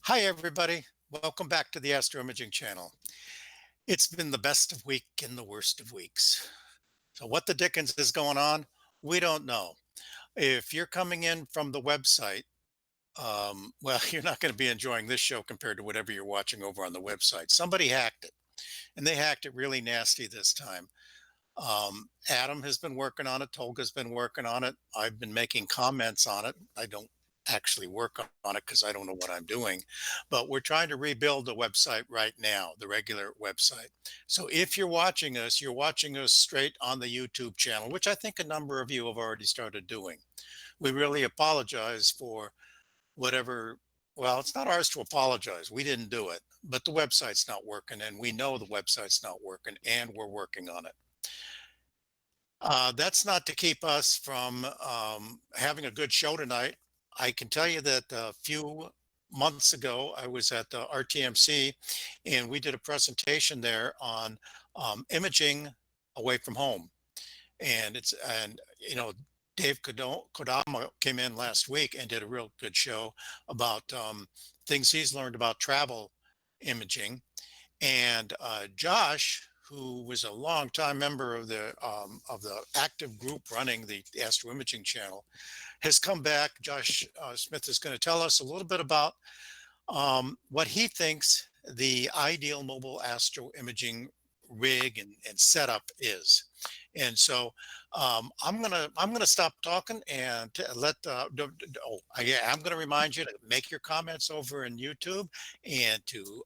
Hi, everybody. Welcome back to the Astro Imaging channel. It's been the best of week and the worst of weeks. So, what the dickens is going on? We don't know. If you're coming in from the website, well, you're not going to be enjoying this show compared to whatever you're watching over on the website. Somebody hacked it, and they hacked it really nasty this time. Adam has been working on it. Tolga's been working on it. I've been making comments on it. I don't actually work on it because I don't know what I'm doing, but we're trying to rebuild the website right now, the regular website. So if you're watching us straight on the YouTube channel, which I think a number of you have already started doing. We really apologize for whatever. Well, it's not ours to apologize. We didn't do it, but the website's not working, and we know the website's not working, and we're working on it. That's not to keep us from having a good show tonight. I can tell you that a few months ago, I was at the RTMC and we did a presentation there on imaging away from home. And Dave Kodama came in last week and did a real good show about things he's learned about travel imaging. And Josh, who was a longtime member of the active group running the Astro Imaging channel, has come back. Josh Smith is going to tell us a little bit about what he thinks the ideal mobile astro imaging rig and setup is. And so I'm gonna stop talking and let yeah, I'm gonna remind you to make your comments over in YouTube and to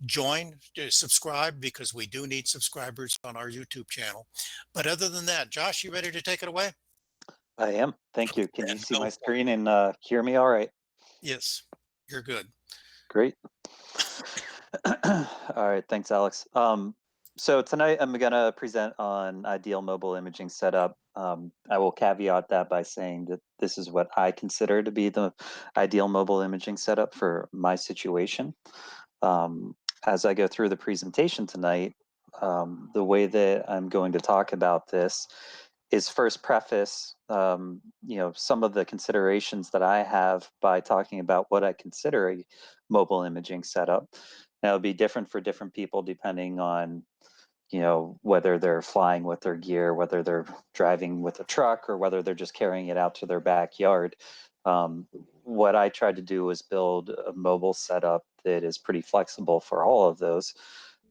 join, to subscribe, because we do need subscribers on our YouTube channel. But other than that, Josh, you ready to take it away? I am. Thank you. Can you And see go my for it. screen and hear me all right? Yes, you're good. Great. All right. Thanks, Alex. So tonight I'm going to present on ideal mobile imaging setup. I will caveat that by saying that this is what I consider to be the ideal mobile imaging setup for my situation. As I go through the presentation tonight, the way that I'm going to talk about this is first preface, some of the considerations that I have by talking about what I consider a mobile imaging setup. Now, it'll be different for different people depending on, whether they're flying with their gear, whether they're driving with a truck, or whether they're just carrying it out to their backyard. What I tried to do was build a mobile setup that is pretty flexible for all of those.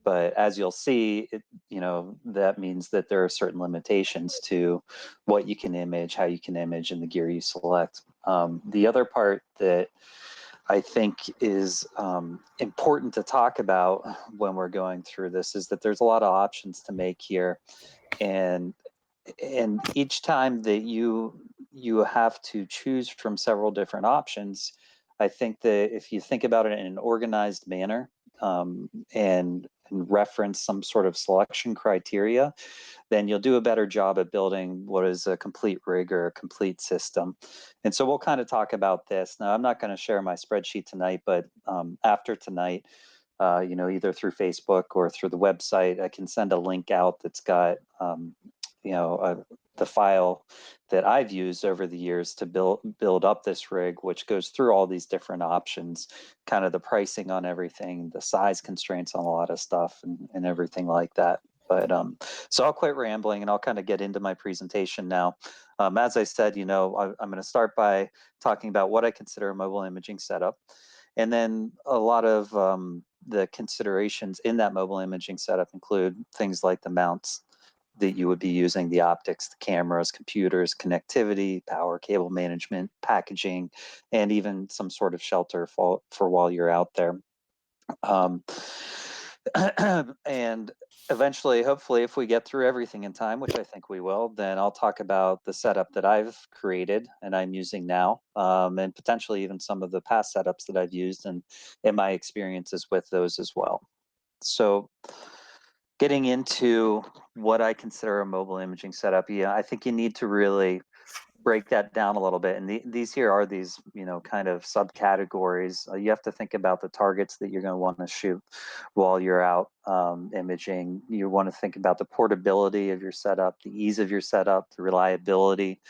But as you'll see, that means that there are certain limitations to what you can image, how you can image, and the gear you select. The other part that I think is important to talk about when we're going through this is that there's a lot of options to make here, and each time that you have to choose from several different options, I think that if you think about it in an organized manner, and reference some sort of selection criteria, then you'll do a better job at building what is a complete rig or a complete system. And so we'll kind of talk about this. Now, I'm not going to share my spreadsheet tonight, but after tonight, either through Facebook or through the website, I can send a link out that's got, the file that I've used over the years to build up this rig, which goes through all these different options, kind of the pricing on everything, the size constraints on a lot of stuff, and everything like that. But so I'll quit rambling and I'll kind of get into my presentation now. As I said, I'm going to start by talking about what I consider a mobile imaging setup, and then a lot of the considerations in that mobile imaging setup include things like the mounts that you would be using, the optics, the cameras, computers, connectivity, power cable management, packaging, and even some sort of shelter for while you're out there. Um, and eventually, hopefully, if we get through everything in time, which I think we will, then I'll talk about the setup that I've created and I'm using now, and potentially even some of the past setups that I've used and my experiences with those as well. So, getting into what I consider a mobile imaging setup, yeah, I think you need to really break that down a little bit. And these here are these, kind of subcategories. You have to think about the targets that you're going to want to shoot while you're out imaging. You want to think about the portability of your setup, the ease of your setup, the reliability,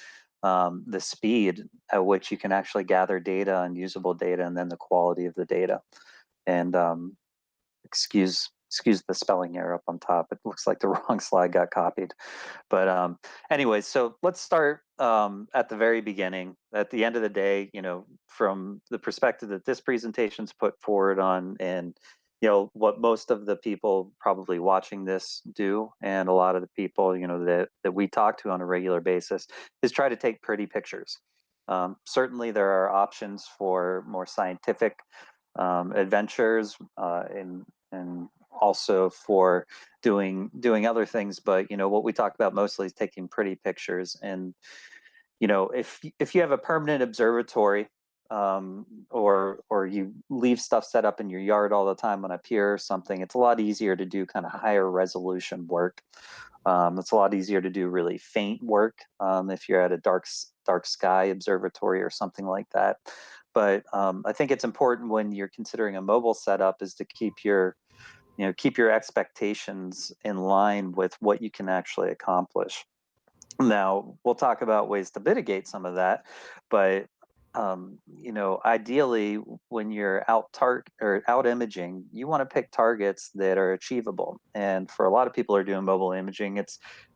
the speed at which you can actually gather data and usable data, and then the quality of the data. And excuse the spelling error up on top. It looks like the wrong slide got copied. But anyways, so let's start at the very beginning. At the end of the day, from the perspective that this presentation's put forward on, and what most of the people probably watching this do, and a lot of the people that we talk to on a regular basis, is try to take pretty pictures. Certainly, there are options for more scientific adventures, and also for doing other things. But what we talk about mostly is taking pretty pictures. And if you have a permanent observatory, or you leave stuff set up in your yard all the time on a pier or something, it's a lot easier to do kind of higher resolution work. It's a lot easier to do really faint work, if you're at a dark sky observatory or something like that. But I think it's important when you're considering a mobile setup is to keep your expectations in line with what you can actually accomplish. Now, we'll talk about ways to mitigate some of that, but ideally, when you're out imaging, you want to pick targets that are achievable. And for a lot of people who are doing mobile imaging,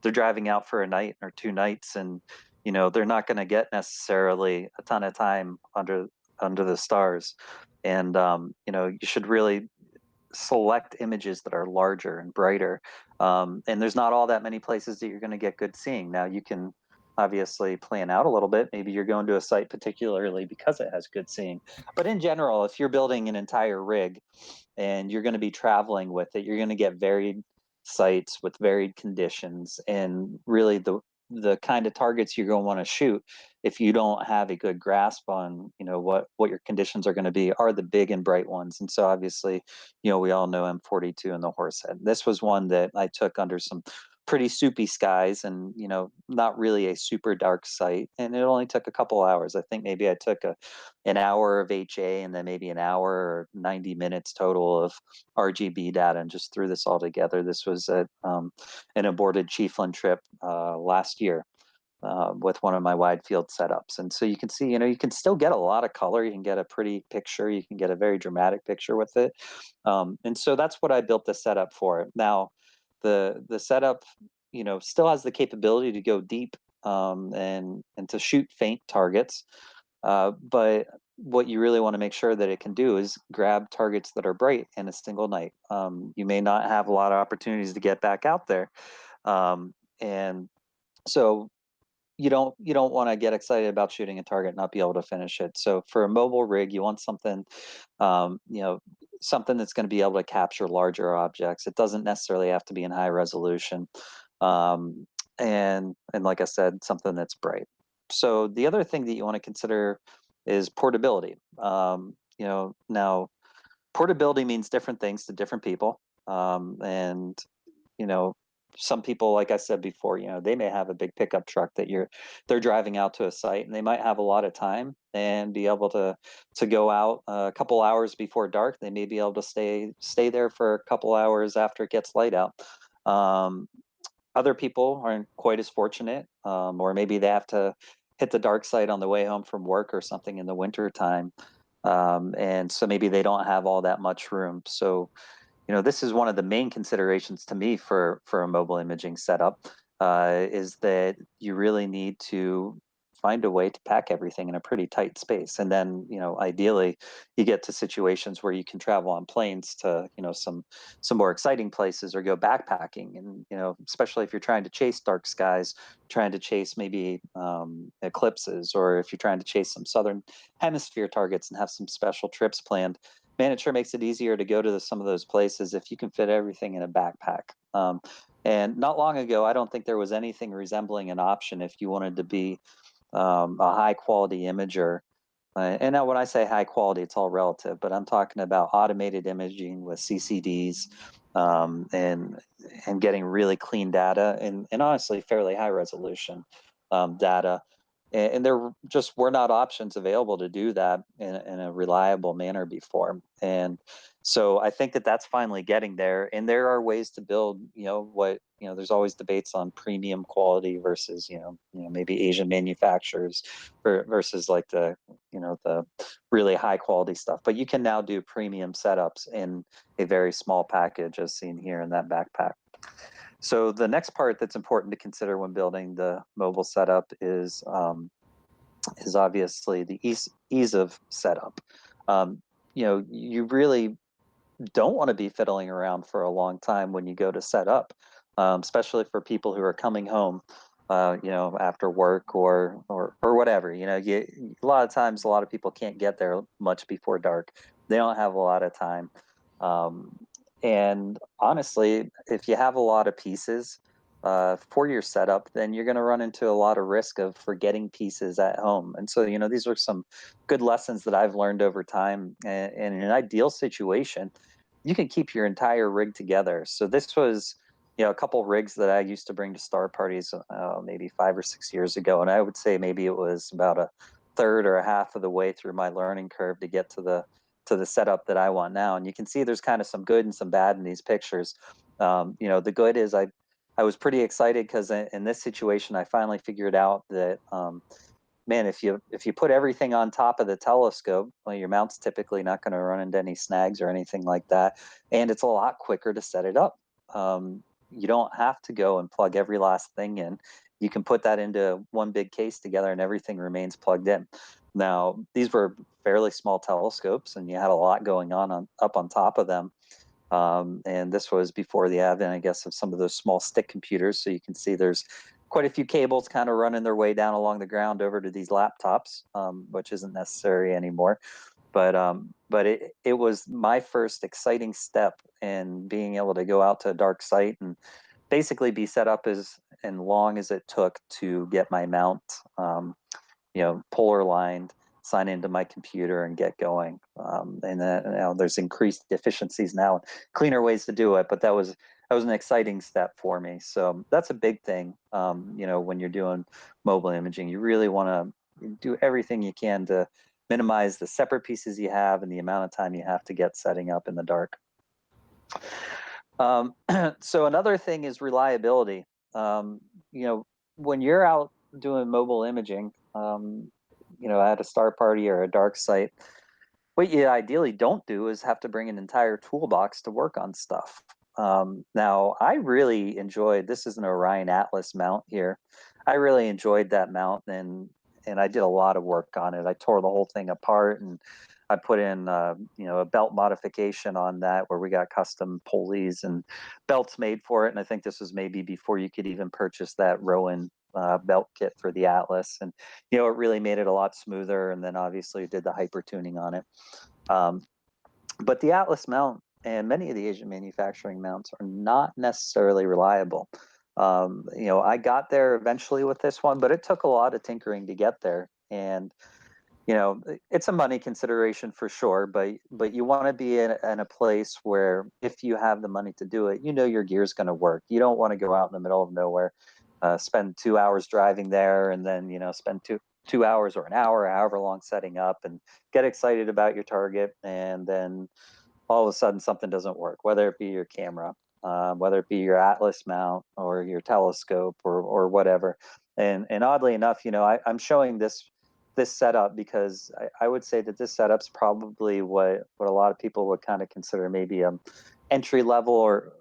they're driving out for a night or 2 nights, and they're not going to get necessarily a ton of time under the stars. And you should really select images that are larger and brighter. And there's not all that many places that you're going to get good seeing. Now, you can obviously plan out a little bit. Maybe you're going to a site particularly because it has good seeing. But in general, if you're building an entire rig and you're going to be traveling with it, you're going to get varied sites with varied conditions, and really the kind of targets you're going to want to shoot, if you don't have a good grasp on what your conditions are going to be, are the big and bright ones. And so obviously, we all know M42 and the Horsehead. This was one that I took under some pretty soupy skies, and not really a super dark site, and it only took a couple hours. I think maybe I took an hour of HA, and then maybe an hour or 90 minutes total of RGB data, and just threw this all together. This was at an aborted Chiefland trip last year, with one of my wide field setups. And so you can see, you can still get a lot of color. You can get a pretty picture. You can get a very dramatic picture with it. And so that's what I built the setup for. Now, the setup, still has the capability to go deep, and to shoot faint targets. But what you really want to make sure that it can do is grab targets that are bright in a single night. You may not have a lot of opportunities to get back out there. And so you don't want to get excited about shooting a target and not be able to finish it. So for a mobile rig, you want something, um, you know, something that's going to be able to capture larger objects. It doesn't necessarily have to be in high resolution, um, and like I said, something that's bright. So the other thing that you want to consider is portability. Now portability means different things to different people, and you know some people, like I said before, they may have a big pickup truck that they're driving out to a site, and they might have a lot of time and be able to go out a couple hours before dark. They may be able to stay there for a couple hours after it gets light out. um, Other people aren't quite as fortunate, or maybe they have to hit the dark side on the way home from work or something in the winter time, and so maybe they don't have all that much room. So this is one of the main considerations to me for a mobile imaging setup, is that you really need to find a way to pack everything in a pretty tight space. And then ideally you get to situations where you can travel on planes to some more exciting places, or go backpacking. And especially if you're trying to chase dark skies, trying to chase maybe eclipses, or if you're trying to chase some southern hemisphere targets and have some special trips planned, man, it sure makes it easier to go to some of those places if you can fit everything in a backpack. And not long ago, I don't think there was anything resembling an option if you wanted to be a high quality imager. And now, when I say high quality, it's all relative, but I'm talking about automated imaging with CCDs, and getting really clean data, and honestly fairly high resolution data. and there just were not options available to do that in a reliable manner before. And so I think that that's finally getting there. And there are ways to build, there's always debates on premium quality versus, maybe Asian manufacturers versus like the really high quality stuff. But you can now do premium setups in a very small package, as seen here in that backpack. So the next part that's important to consider when building the mobile setup is obviously the ease of setup. You really don't want to be fiddling around for a long time when you go to set up, especially for people who are coming home, after work or whatever. A lot of times, a lot of people can't get there much before dark. They don't have a lot of time, um, and honestly, if you have a lot of pieces for your setup, then you're going to run into a lot of risk of forgetting pieces at home. And so, these are some good lessons that I've learned over time. And in an ideal situation, you can keep your entire rig together. So this was, a couple rigs that I used to bring to star parties maybe 5 or 6 years ago, and I would say maybe it was about a third or a half of the way through my learning curve to get to the setup that I want now. And you can see there's kind of some good and some bad in these pictures. The good is I was pretty excited because in this situation I finally figured out that man, if you put everything on top of the telescope, well, your mount's typically not going to run into any snags or anything like that, and it's a lot quicker to set it up. You don't have to go and plug every last thing in. You can put that into one big case together, and everything remains plugged in. Now, these were fairly small telescopes, and you had a lot going on up on top of them. And this was before the advent, I guess, of some of those small stick computers. So you can see there's quite a few cables kind of running their way down along the ground over to these laptops, which isn't necessary anymore. But it was my first exciting step in being able to go out to a dark site and basically be set up as and long as it took to get my mount polar lined, sign into my computer and get going. And then there's increased efficiencies now, cleaner ways to do it. But that was an exciting step for me. So that's a big thing. When you're doing mobile imaging, you really want to do everything you can to minimize the separate pieces you have and the amount of time you have to get setting up in the dark. So another thing is reliability. Um, you know, when you're out doing mobile imaging, at a star party or a dark site, what you ideally don't do is have to bring an entire toolbox to work on stuff. Now, I really enjoyed this is an Orion Atlas mount here. I really enjoyed that mount and I did a lot of work on it. I tore the whole thing apart and I put in a belt modification on that where we got custom pulleys and belts made for it. And I think this was maybe before you could even purchase that Rowan belt kit for the Atlas. And it really made it a lot smoother. And then obviously did the hyper tuning on it. Um, but the Atlas mount and many of the Asian manufacturing mounts are not necessarily reliable. I got there eventually with this one, but it took a lot of tinkering to get there. And it's a money consideration for sure, but you want to be in a place where if you have the money to do it, your gear's going to work. You don't want to go out in the middle of nowhere, spend 2 hours driving there, and then spend two hours or an hour, however long setting up, and get excited about your target, and then all of a sudden something doesn't work, whether it be your camera, whether it be your Atlas mount or your telescope or whatever. And oddly enough, I'm showing this setup because I would say that this setup's probably what a lot of people would kind of consider maybe entry level or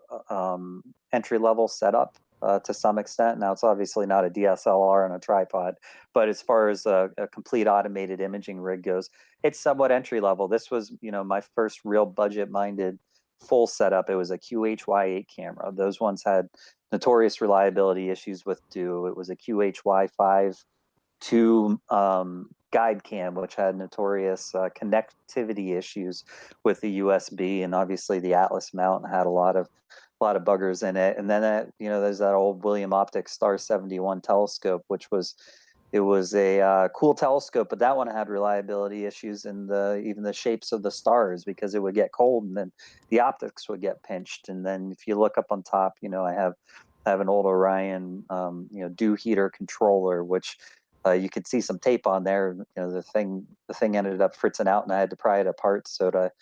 entry level setup to some extent. Now it's obviously not a DSLR on a tripod, but as far as a complete automated imaging rig goes, it's somewhat entry level. This was, my first real budget minded full setup. It was a QHY8 camera. Those ones had notorious reliability issues with Do. It was a QHY5 2 guide cam, which had notorious connectivity issues with the USB, and obviously the Atlas mount had a lot of buggers in it. And then there's that old William Optics Star 71 telescope, which was it was a cool telescope, but that one had reliability issues in even the shapes of the stars because it would get cold and then the optics would get pinched. And then if you look up on top, I have an old Orion dew heater controller, which You could see some tape on there. The thing ended up fritzing out, and I had to pry it apart so that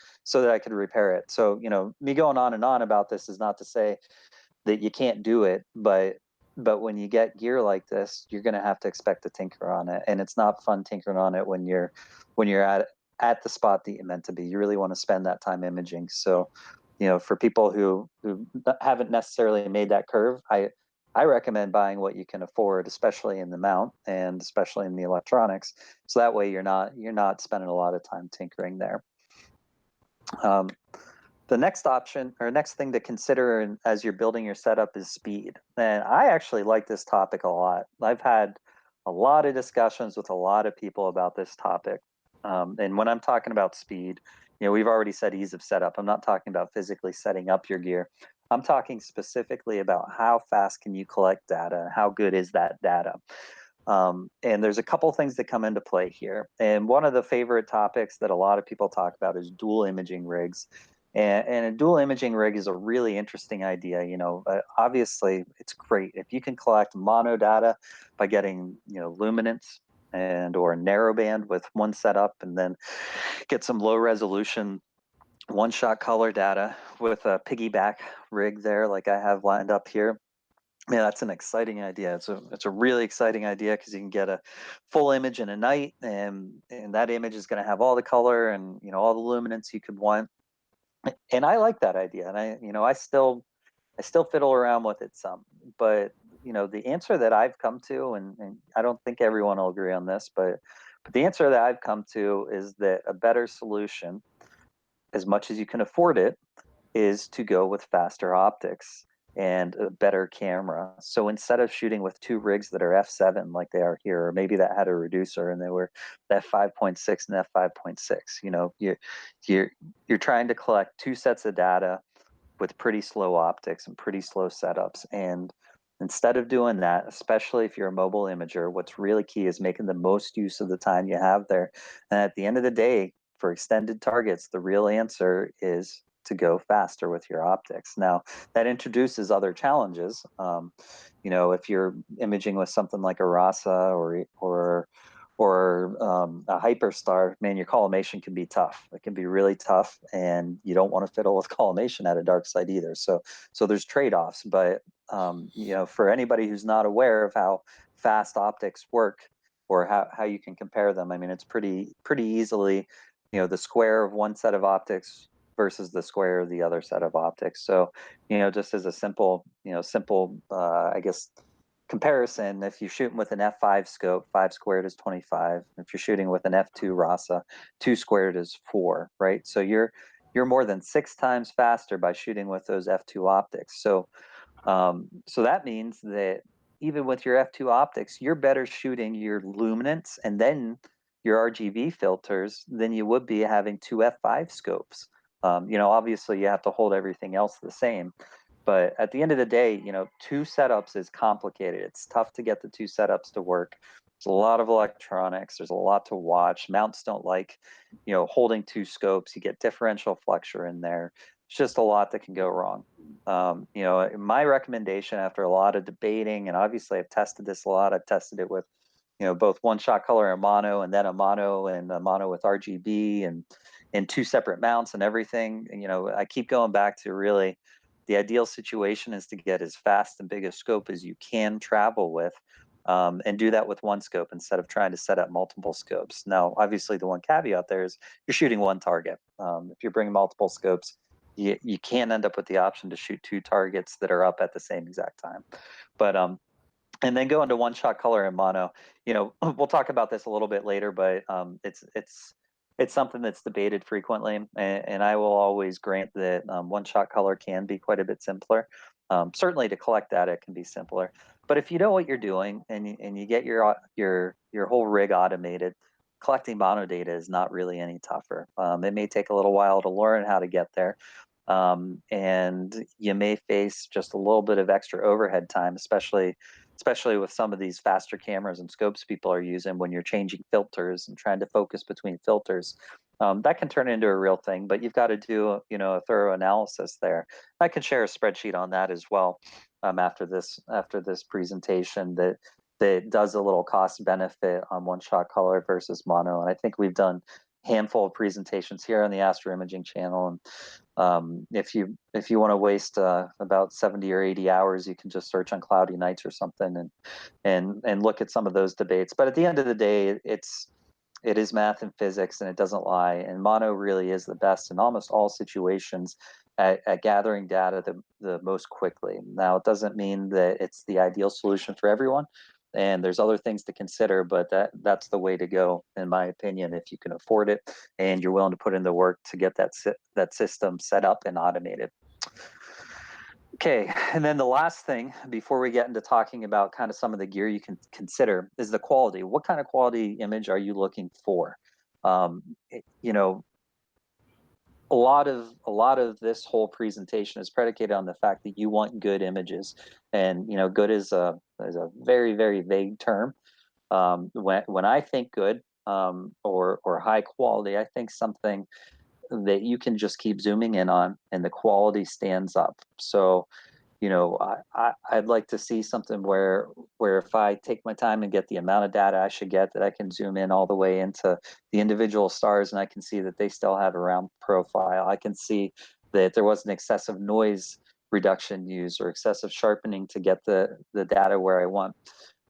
I could repair it. So me going on and on about this is not to say that you can't do it, but when you get gear like this, you're going to have to expect to tinker on it, and it's not fun tinkering on it when you're at the spot that you meant to be. You really want to spend that time imaging. So for people who haven't necessarily made that curve, I recommend buying what you can afford, especially in the mount and especially in the electronics, so that way you're not spending a lot of time tinkering there. um, the next option or next thing to consider as you're building your setup is speed. And I actually like this topic a lot. I've had a lot of discussions with a lot of people about this topic. And when I'm talking about speed, we've already said ease of setup. I'm not talking about physically setting up your gear. I'm talking specifically about how fast can you collect data? How good is that data? And there's a couple things that come into play here. And one of the favorite topics that a lot of people talk about is dual imaging rigs. And a dual imaging rig is a really interesting idea. Obviously, it's great if you can collect mono data by getting luminance and or narrowband with one setup, and then get some low resolution one-shot color data with a piggyback rig there, like I have lined up here. Yeah, that's an exciting idea. It's a really exciting idea because you can get a full image in a night, and that image is going to have all the color and all the luminance you could want. And I like that idea, and I still fiddle around with it some. But the answer that I've come to, and I don't think everyone will agree on this, but the answer that I've come to is that a better solution, as much as you can afford it, is to go with faster optics and a better camera. So instead of shooting with two rigs that are f7 like they are here, or maybe that had a reducer and they were f5.6 and f5.6, you're trying to collect two sets of data with pretty slow optics and pretty slow setups. And instead of doing that, especially if you're a mobile imager, what's really key is making the most use of the time you have there. And at the end of the day, for extended targets, the real answer is to go faster with your optics. Now, that introduces other challenges. If you're imaging with something like a RASA or a hyperstar, man, your collimation can be tough. It can be really tough, and you don't want to fiddle with collimation at a dark site either. So there's trade-offs, but for anybody who's not aware of how fast optics work or how you can compare them, I mean, it's pretty easily, the square of one set of optics versus the square of the other set of optics. So, just as a simple, I guess, comparison, if you're shooting with an f5 scope, 5 squared is 25. If you're shooting with an f2 RASA, 2 squared is 4, right? So you're more than 6 times faster by shooting with those f2 optics. So that means that even with your f2 optics, you're better shooting your luminance and then your RGB filters than you would be having two f5 scopes. Obviously you have to hold everything else the same, but at the end of the day, two setups is complicated. It's tough to get the two setups to work. There's a lot of electronics. There's a lot to watch. Mounts don't like, holding two scopes. You get differential flexure in there. It's just a lot that can go wrong. My recommendation after a lot of debating, and obviously I've tested this a lot. I've tested it with, both one shot color and mono, and then a mono with RGB and two separate mounts and everything. And, I keep going back to really the ideal situation is to get as fast and big a scope as you can travel with, and do that with one scope instead of trying to set up multiple scopes. Now, obviously, the one caveat there is you're shooting one target. If you're bringing multiple scopes, you can end up with the option to shoot two targets that are up at the same exact time. But and then go into one shot color and mono. We'll talk about this a little bit later, but it's something that's debated frequently, and I will always grant that one shot color can be quite a bit simpler. Certainly to collect data it can be simpler, but if you know what you're doing and you get your whole rig automated, collecting mono data is not really any tougher. It may take a little while to learn how to get there, and you may face just a little bit of extra overhead time, especially with some of these faster cameras and scopes people are using when you're changing filters and trying to focus between filters. That can turn into a real thing, but you've got to do a thorough analysis there. I can share a spreadsheet on that as well, after this presentation, that does a little cost benefit on one shot color versus mono. And I think we've done handful of presentations here on the Astro Imaging channel. And if you want to waste about 70 or 80 hours, you can just search on cloudy nights or something and look at some of those debates. But at the end of the day, it is math and physics, and it doesn't lie. And mono really is the best in almost all situations at gathering data the most quickly. Now, it doesn't mean that it's the ideal solution for everyone, and there's other things to consider, but that's the way to go, in my opinion, if you can afford it and you're willing to put in the work to get that system set up and automated. Okay, and then the last thing before we get into talking about kind of some of the gear you can consider is the quality. What kind of quality image are you looking for? You know, a lot of this whole presentation is predicated on the fact that you want good images, and good is a very very vague term. When I think good, or high quality, I think something that you can just keep zooming in on and the quality stands up. So I'd like to see something where if I take my time and get the amount of data I should get, that I can zoom in all the way into the individual stars and I can see that they still have a round profile. I can see that there wasn't excessive noise reduction used or excessive sharpening to get the data where I want.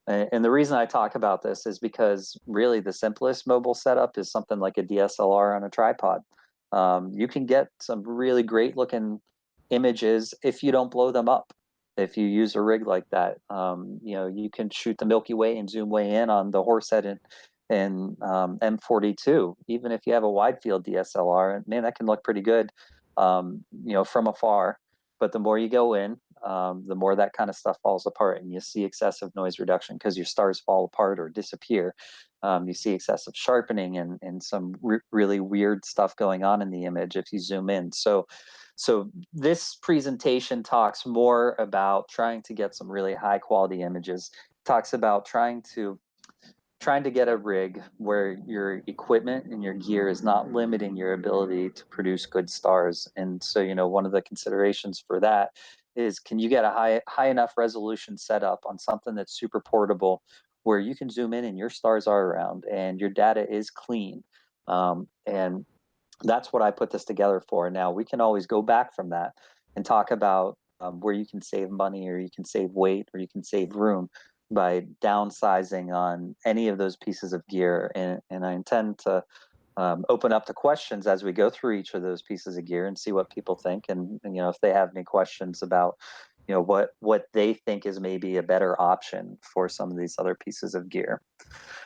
And the reason I talk about this is because really the simplest mobile setup is something like a DSLR on a tripod. You can get some really great looking images if you don't blow them up. If you use a rig like that, you can shoot the Milky Way and zoom way in on the Horsehead and M42. Even if you have a wide field DSLR, man, that can look pretty good, from afar. But the more you go in, the more that kind of stuff falls apart, and you see excessive noise reduction because your stars fall apart or disappear. You see excessive sharpening and some really weird stuff going on in the image if you zoom in. So this presentation talks more about trying to get some really high quality images. Talks about trying to get a rig where your equipment and your gear is not limiting your ability to produce good stars. And so, one of the considerations for that is, can you get a high enough resolution setup on something that's super portable where you can zoom in and your stars are around and your data is clean. And that's what I put this together for. Now we can always go back from that and talk about where you can save money or you can save weight or you can save room by downsizing on any of those pieces of gear. And I intend to open up the questions as we go through each of those pieces of gear and see what people think. And if they have any questions about, what they think is maybe a better option for some of these other pieces of gear.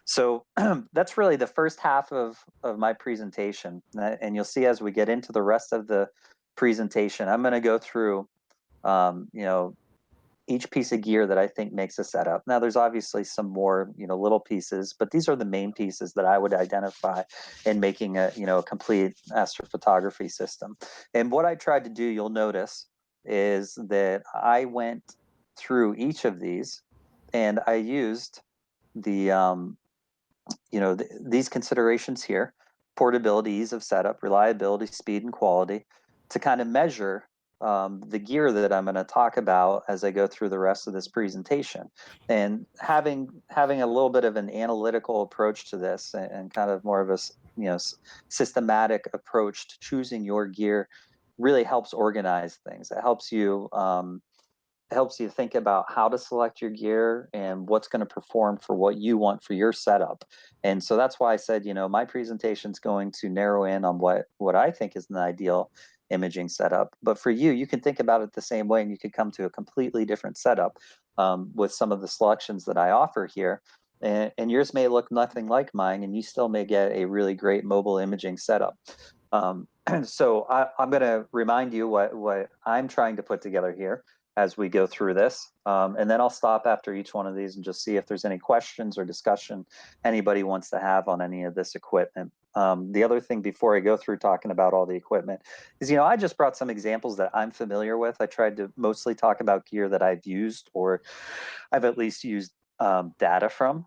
So that's really the first half of my presentation. And you'll see as we get into the rest of the presentation, I'm going to go through, um, you know, each piece of gear that I think makes a setup. Now, there's obviously some more, little pieces, but these are the main pieces that I would identify in making a complete astrophotography system. And what I tried to do, you'll notice, is that I went through each of these and I used the these considerations here: portability, ease of setup, reliability, speed, and quality, to kind of measure the gear that I'm going to talk about as I go through the rest of this presentation. And having a little bit of an analytical approach to this, and kind of more of a systematic approach to choosing your gear really helps organize things. It helps you think about how to select your gear and what's going to perform for what you want for your setup. And so that's why I said, my presentation is going to narrow in on what I think is an ideal imaging setup. But for you, you can think about it the same way, and you could come to a completely different setup with some of the selections that I offer here. And yours may look nothing like mine, and you still may get a really great mobile imaging setup. So I'm going to remind you what I'm trying to put together here as we go through this. And then I'll stop after each one of these and just see if there's any questions or discussion anybody wants to have on any of this equipment. The other thing before I go through talking about all the equipment is, I just brought some examples that I'm familiar with. I tried to mostly talk about gear that I've used or I've at least used data from.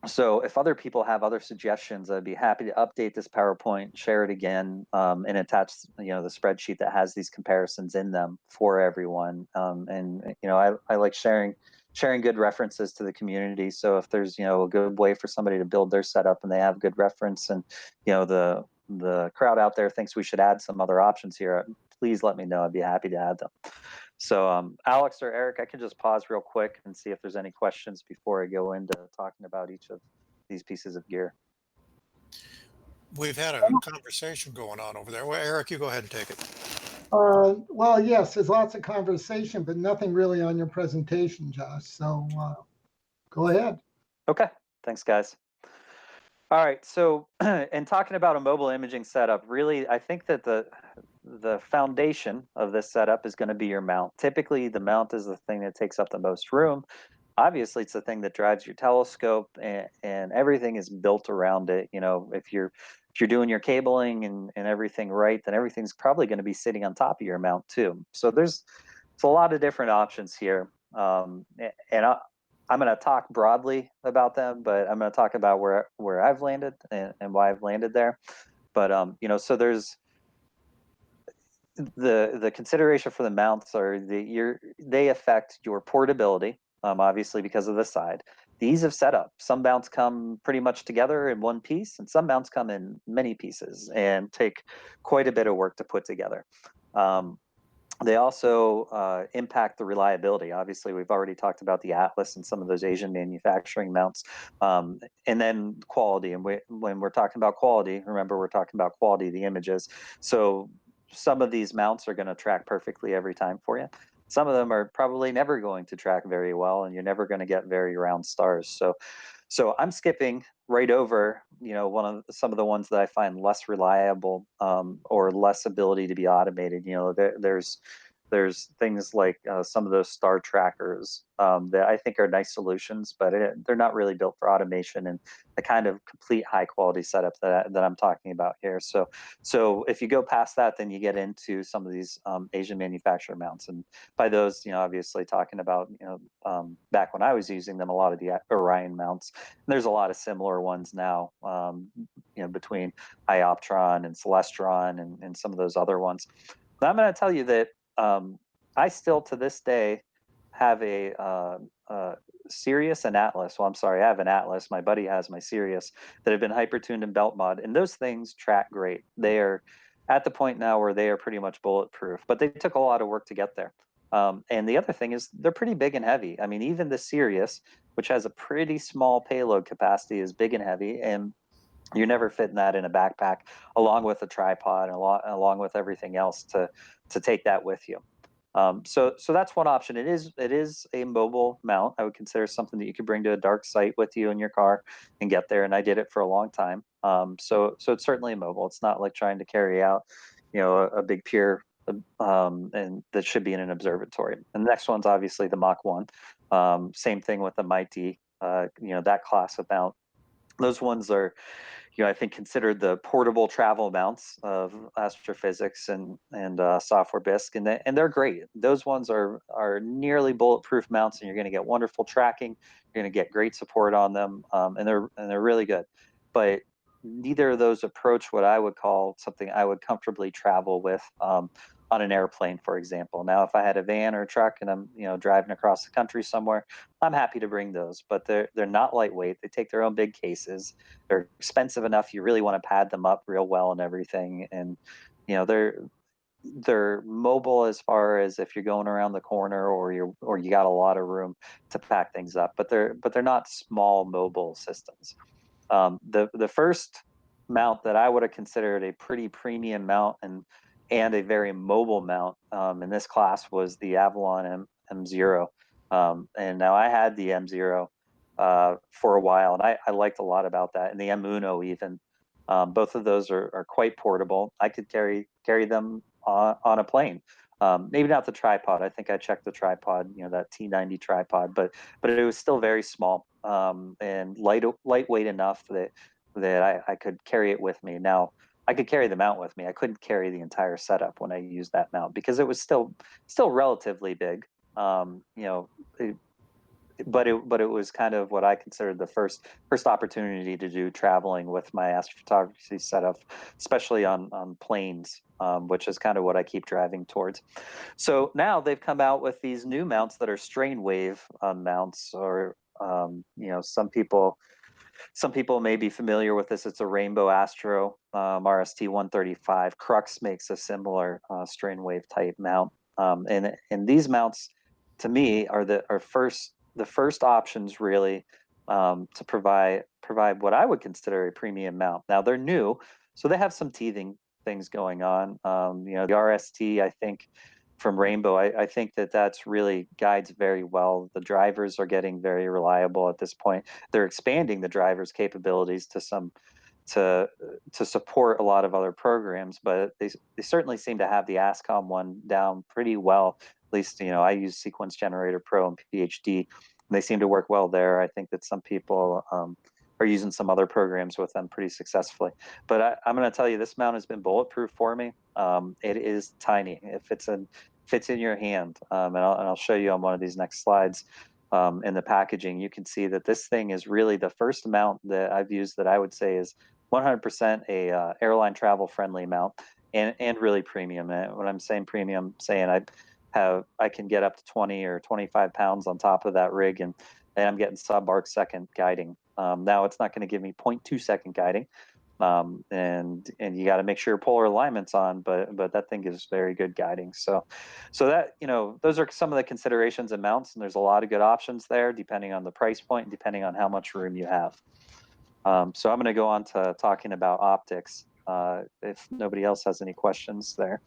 So if other people have other suggestions, I'd be happy to update this PowerPoint, share it again, and attach, the spreadsheet that has these comparisons in them for everyone. And I like sharing sharing good references to the community. So if there's a good way for somebody to build their setup and they have good reference, and the crowd out there thinks we should add some other options here, please let me know. I'd be happy to add them. So Alex or Eric, I can just pause real quick and see if there's any questions before I go into talking about each of these pieces of gear. We've had a conversation going on over there. Well, Eric, you go ahead and take it. Well, yes, there's lots of conversation, but nothing really on your presentation, Josh. So go ahead. Okay, thanks, guys. All right, so in talking about a mobile imaging setup, really, I think that the foundation of this setup is going to be your mount. Typically, the mount is the thing that takes up the most room. Obviously, it's the thing that drives your telescope, and everything is built around it. If you're doing your cabling and everything right, then everything's probably going to be sitting on top of your mount too. So there's a lot of different options here, and I'm going to talk broadly about them, but I'm going to talk about where I've landed and why I've landed there. But so there's the consideration for the mounts are they affect your portability, obviously because of the side. The ease of setup. Some mounts come pretty much together in one piece, and some mounts come in many pieces and take quite a bit of work to put together. They also impact the reliability. Obviously, we've already talked about the Atlas and some of those Asian manufacturing mounts, and then quality. And when we're talking about quality, remember we're talking about quality of the images. So some of these mounts are going to track perfectly every time for you. Some of them are probably never going to track very well, and you're never going to get very round stars. So I'm skipping right over, some of the ones that I find less reliable, or less ability to be automated. There's things like some of those star trackers that I think are nice solutions, but they're not really built for automation and the kind of complete high quality setup that I'm talking about here. So if you go past that, then you get into some of these Asian manufacturer mounts, and by those, obviously talking about back when I was using them, a lot of the Orion mounts. And there's a lot of similar ones now, between Ioptron and Celestron and some of those other ones. But I'm going to tell you that I still, to this day, have a Sirius and Atlas. Well, I'm sorry, I have an Atlas. My buddy has my Sirius that have been hypertuned in belt mod, and those things track great. They are at the point now where they are pretty much bulletproof, but they took a lot of work to get there. And the other thing is they're pretty big and heavy. I mean, even the Sirius, which has a pretty small payload capacity, is big and heavy, and you're never fitting that in a backpack along with a tripod and along with everything else to take that with you. So that's one option. It is a mobile mount. I would consider something that you could bring to a dark site with you in your car and get there. And I did it for a long time. So it's certainly mobile. It's not like trying to carry out, a big pier, and that should be in an observatory. And the next one's obviously the Mach 1. Same thing with the Mighty. That class of mount. Those ones are, I think, considered the portable travel mounts of astrophysics and software bisque, and they're great. Those ones are nearly bulletproof mounts, and you're going to get wonderful tracking. You're going to get great support on them, and they're really good. But neither of those approach what I would call something I would comfortably travel with, on an airplane, for example. Now, if I had a van or a truck and I'm driving across the country somewhere, I'm happy to bring those. But they're not lightweight. They take their own big cases. They're expensive enough. You really want to pad them up real well and everything. And they're mobile as far as if you're going around the corner or you got a lot of room to pack things up. But they're not small mobile systems. The first mount that I would have considered a pretty premium mount and a very mobile mount in this class was the Avalon M0. And now I had the M0 for a while, and I liked a lot about that, and the M Uno even. Both of those are quite portable. I could carry them on a plane. Maybe not the tripod. I think I checked the tripod, that T90 tripod, but it was still very small, and lightweight enough that I could carry it with me. Now, I could carry the mount with me. I couldn't carry the entire setup when I used that mount because it was still relatively big. but it was kind of what I considered the first opportunity to do traveling with my astrophotography setup, especially on planes, which is kind of what I keep driving towards. So now they've come out with these new mounts that are strain wave mounts, or some people may be familiar with this. It's a Rainbow Astro RST 135. Crux makes a similar strain wave type mount, and these mounts, to me, are the first options really to provide what I would consider a premium mount. Now they're new, so they have some teething things going on. The RST, I think, from Rainbow, I think that's really guides very well. The drivers are getting very reliable at this point. They're expanding the drivers' capabilities to to support a lot of other programs, but they certainly seem to have the ASCOM one down pretty well. At least, I use Sequence Generator Pro and PhD, and they seem to work well there. I think that some people are using some other programs with them pretty successfully. But I'm going to tell you, this mount has been bulletproof for me. It is tiny. It fits in your hand, and I'll show you on one of these next slides. In the packaging, you can see that this thing is really the first mount that I've used that I would say is 100% a airline travel friendly mount, and really premium. And when I'm saying premium, I'm saying I can get up to 20 or 25 pounds on top of that rig, and I'm getting sub arc second guiding. Now it's not going to give me 0.2 second guiding, and you got to make sure your polar alignment's on, but that thing gives very good guiding. So that, those are some of the considerations and mounts, and there's a lot of good options there depending on the price point and depending on how much room you have. So I'm going to go on to talking about optics, if nobody else has any questions there.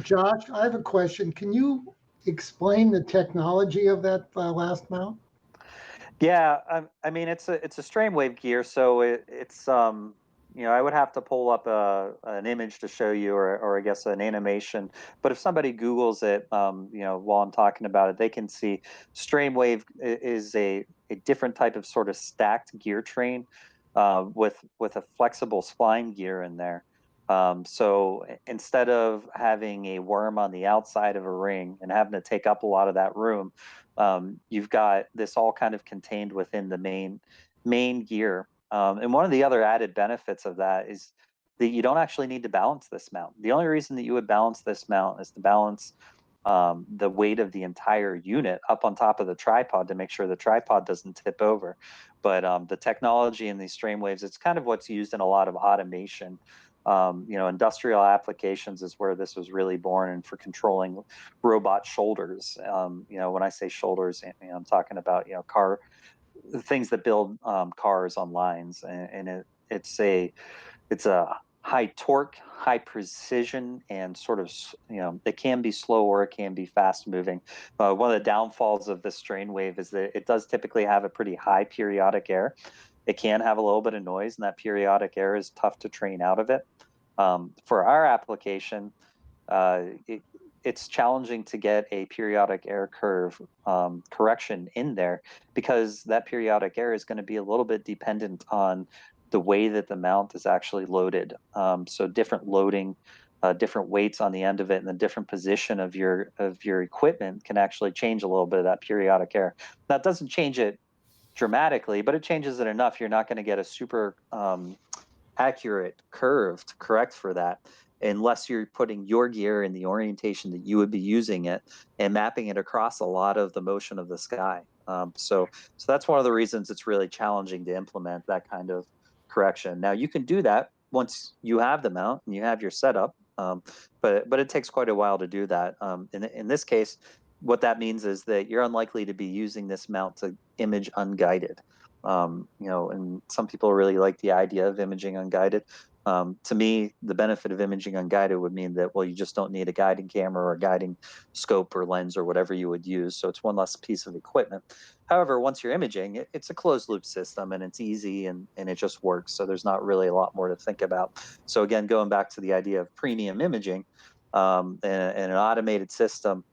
Josh, I have a question. Can you explain the technology of that last mount? Yeah, I mean, it's a strain wave gear, so it's I would have to pull up an image to show you, or I guess an animation. But if somebody Googles it, while I'm talking about it, they can see strain wave is a different type of sort of stacked gear train with a flexible spline gear in there. So instead of having a worm on the outside of a ring and having to take up a lot of that room, you've got this all kind of contained within the main gear. And one of the other added benefits of that is that you don't actually need to balance this mount. The only reason that you would balance this mount is to balance the weight of the entire unit up on top of the tripod to make sure the tripod doesn't tip over. But the technology in these strain waves, it's kind of what's used in a lot of automation. Industrial applications is where this was really born, and for controlling robot shoulders. When I say shoulders, I'm talking about things that build cars on lines, and it's a high torque, high precision, and sort of it can be slow or it can be fast moving. One of the downfalls of the strain wave is that it does typically have a pretty high periodic error. It can have a little bit of noise, and that periodic error is tough to train out of it. For our application, it's challenging to get a periodic error curve correction in there, because that periodic error is going to be a little bit dependent on the way that the mount is actually loaded. So different loading, different weights on the end of it, and the different position of your equipment can actually change a little bit of that periodic error. That doesn't change it dramatically, but it changes it enough. You're not going to get a super accurate curve to correct for that, unless you're putting your gear in the orientation that you would be using it and mapping it across a lot of the motion of the sky. So that's one of the reasons it's really challenging to implement that kind of correction. Now you can do that once you have the mount and you have your setup, but it takes quite a while to do that. In this case, what that means is that you're unlikely to be using this mount to image unguided. And some people really like the idea of imaging unguided. To me, the benefit of imaging unguided would mean that, well, you just don't need a guiding camera or a guiding scope or lens or whatever you would use. So it's one less piece of equipment. However, once you're imaging, it's a closed loop system, and it's easy, and it just works. So there's not really a lot more to think about. So again, going back to the idea of premium imaging and an automated system,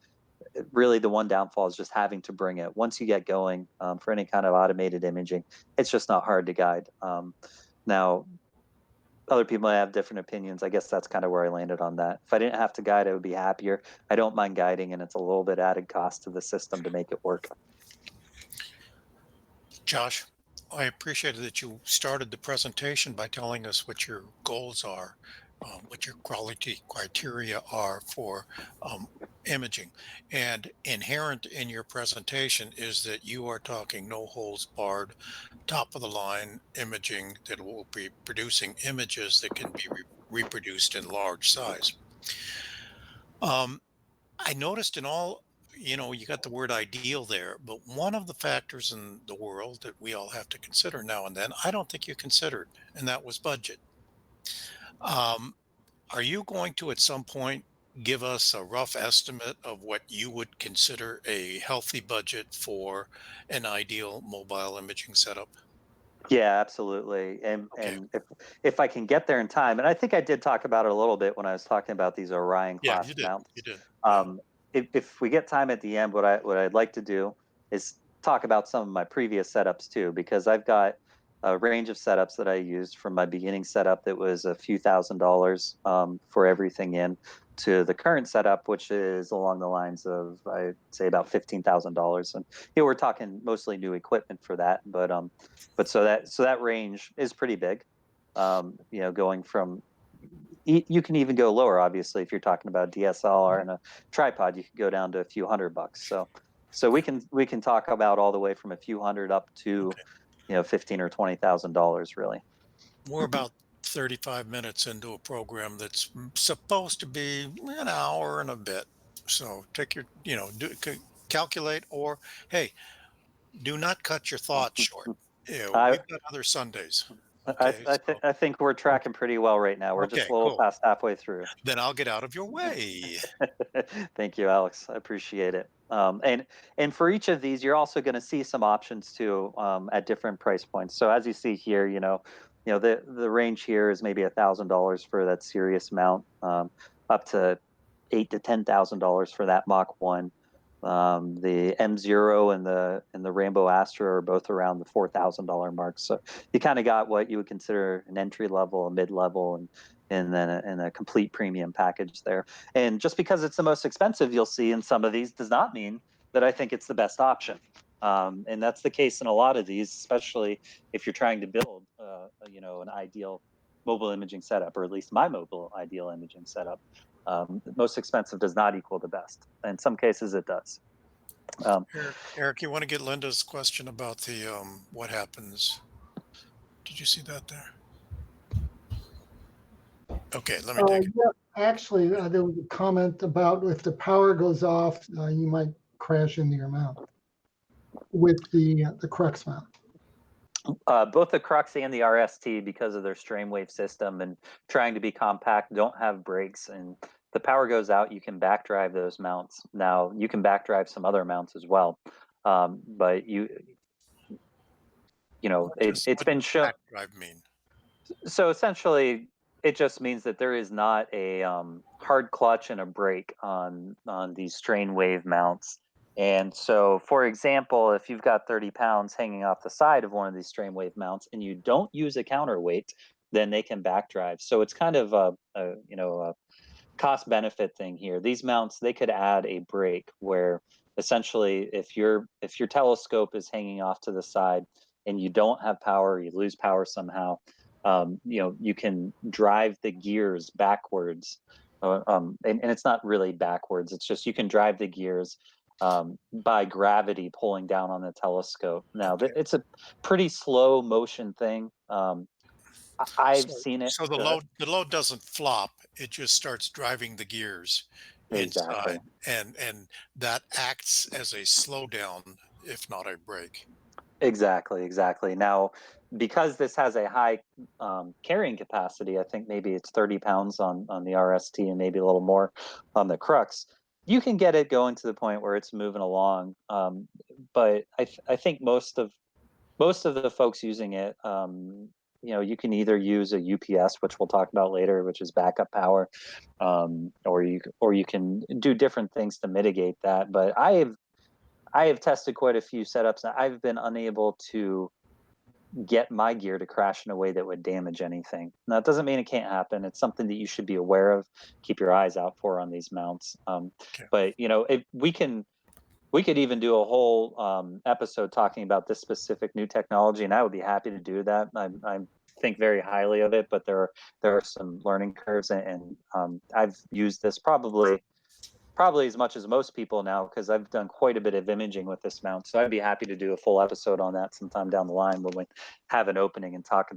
really the one downfall is just having to bring it. Once you get going, for any kind of automated imaging, it's just not hard to guide. Now, other people have different opinions. I guess that's kind of where I landed on that. If I didn't have to guide, I would be happier. I don't mind guiding, and it's a little bit added cost to the system to make it work. Josh, I appreciated that you started the presentation by telling us what your goals are, what your quality criteria are for um, imaging. And inherent in your presentation is that you are talking no holds barred, top of the line imaging that will be producing images that can be reproduced in large size. Um, I noticed in all, you got the word ideal there, but one of the factors in the world that we all have to consider now and then, I don't think you considered, and that was budget. Um, are you going to at some point give us a rough estimate of what you would consider a healthy budget for an ideal mobile imaging setup? Yeah, absolutely. Okay. And if I can get there in time, and I think I did talk about it a little bit when I was talking about these Orion Yeah, class you did. You mounts. did. Yeah. Um, if we get time at the end, what I'd like to do is talk about some of my previous setups too, because I've got a range of setups that I used from my beginning setup that was a few $1,000s for everything in, to the current setup, which is along the lines of I'd say about $15,000. And we're talking mostly new equipment for that, but so that range is pretty big. Going from you can even go lower, obviously, if you're talking about DSLR and a tripod, you can go down to a few $100. So we can talk about all the way from a few hundred up to Okay. 15 or $20,000 really. We're about 35 minutes into a program that's supposed to be an hour and a bit. So take your, calculate, or hey, do not cut your thoughts short. I We've got other Sundays. I Okay. I, th- So, I think we're okay. tracking pretty well right now. We're just Okay, a little cool. past halfway through. Then I'll get out of your way. Thank you, Alex. I appreciate it. And for each of these, you're also going to see some options too at different price points. So as you see here, the range here is maybe $1,000 for that Sirius mount, up to $8,000 to $10,000 for that Mach 1. The M0 and the Rainbow Astra are both around the $4,000 mark. So you kind of got what you would consider an entry level, a mid level, and then a complete premium package there. And just because it's the most expensive you'll see in some of these does not mean that I think it's the best option. And that's the case in a lot of these, especially if you're trying to build, an ideal mobile imaging setup, or at least my mobile ideal imaging setup. The most expensive does not equal the best. In some cases, it does. Um, Eric, you want to get Linda's question about the what happens? Did you see that there? Okay, let me take it. Yeah, actually, there was a comment about if the power goes off, you might crash into your mount with the crux mount. both the Crux and the RST, because of their strain wave system and trying to be compact, don't have brakes. And the power goes out, you can backdrive those mounts. Now you can backdrive some other mounts as well, but it's What been does shown. back drive mean? So essentially, it just means that there is not a hard clutch and a brake on these strain wave mounts. And so, for example, if you've got 30 pounds hanging off the side of one of these strain wave mounts and you don't use a counterweight, then they can backdrive. So it's kind of a cost benefit thing here. These mounts, they could add a brake where essentially if your telescope is hanging off to the side and you don't have power, you lose power somehow, you can drive the gears backwards. And it's not really backwards, it's just you can drive the gears by gravity pulling down on the telescope. Now, Okay. it's a pretty slow motion thing. I've So seen it. so the load doesn't flop, it just starts driving the gears Exactly. inside, and that acts as a slowdown, if not a brake. Exactly, exactly. Now, because this has a high carrying capacity, I think maybe it's 30 pounds on the RST and maybe a little more on the Crux. You can get it going to the point where it's moving along, but I think most of the folks using it, you can either use a UPS, which we'll talk about later, which is backup power, or you can do different things to mitigate that. But I have tested quite a few setups, and I've been unable to get my gear to crash in a way that would damage anything. Now, it doesn't mean it can't happen. It's something that you should be aware of, keep your eyes out for on these mounts. Okay. But if we can We could even do a whole episode talking about this specific new technology, and I would be happy to do that. I think very highly of it, but there are some learning curves, and I've used this probably as much as most people now because I've done quite a bit of imaging with this mount. So I'd be happy to do a full episode on that sometime down the line when we have an opening and talk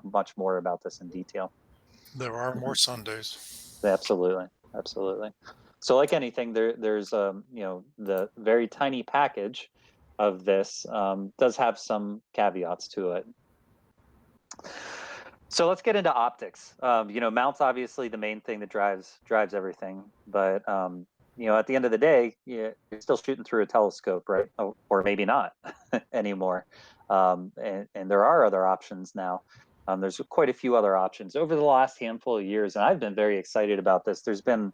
much more about this in detail. There are more Sundays. Absolutely, absolutely. So like anything, there's the very tiny package of this does have some caveats to it. So let's get into optics. Mounts obviously the main thing that drives everything, but at the end of the day, you're still shooting through a telescope, right? Or maybe not anymore. And there are other options now. There's quite a few other options over the last handful of years, and I've been very excited about this. There's been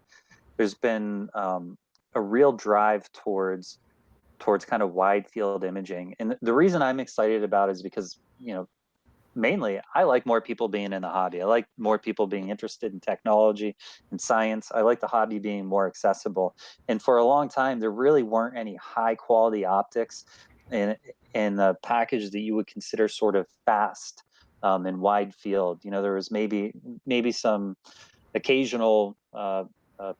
a real drive towards kind of wide field imaging, and the reason I'm excited about it is because mainly I like more people being in the hobby. I like more people being interested in technology and science. I like the hobby being more accessible. And for a long time, there really weren't any high quality optics in a package that you would consider sort of fast and wide field. There was maybe some occasional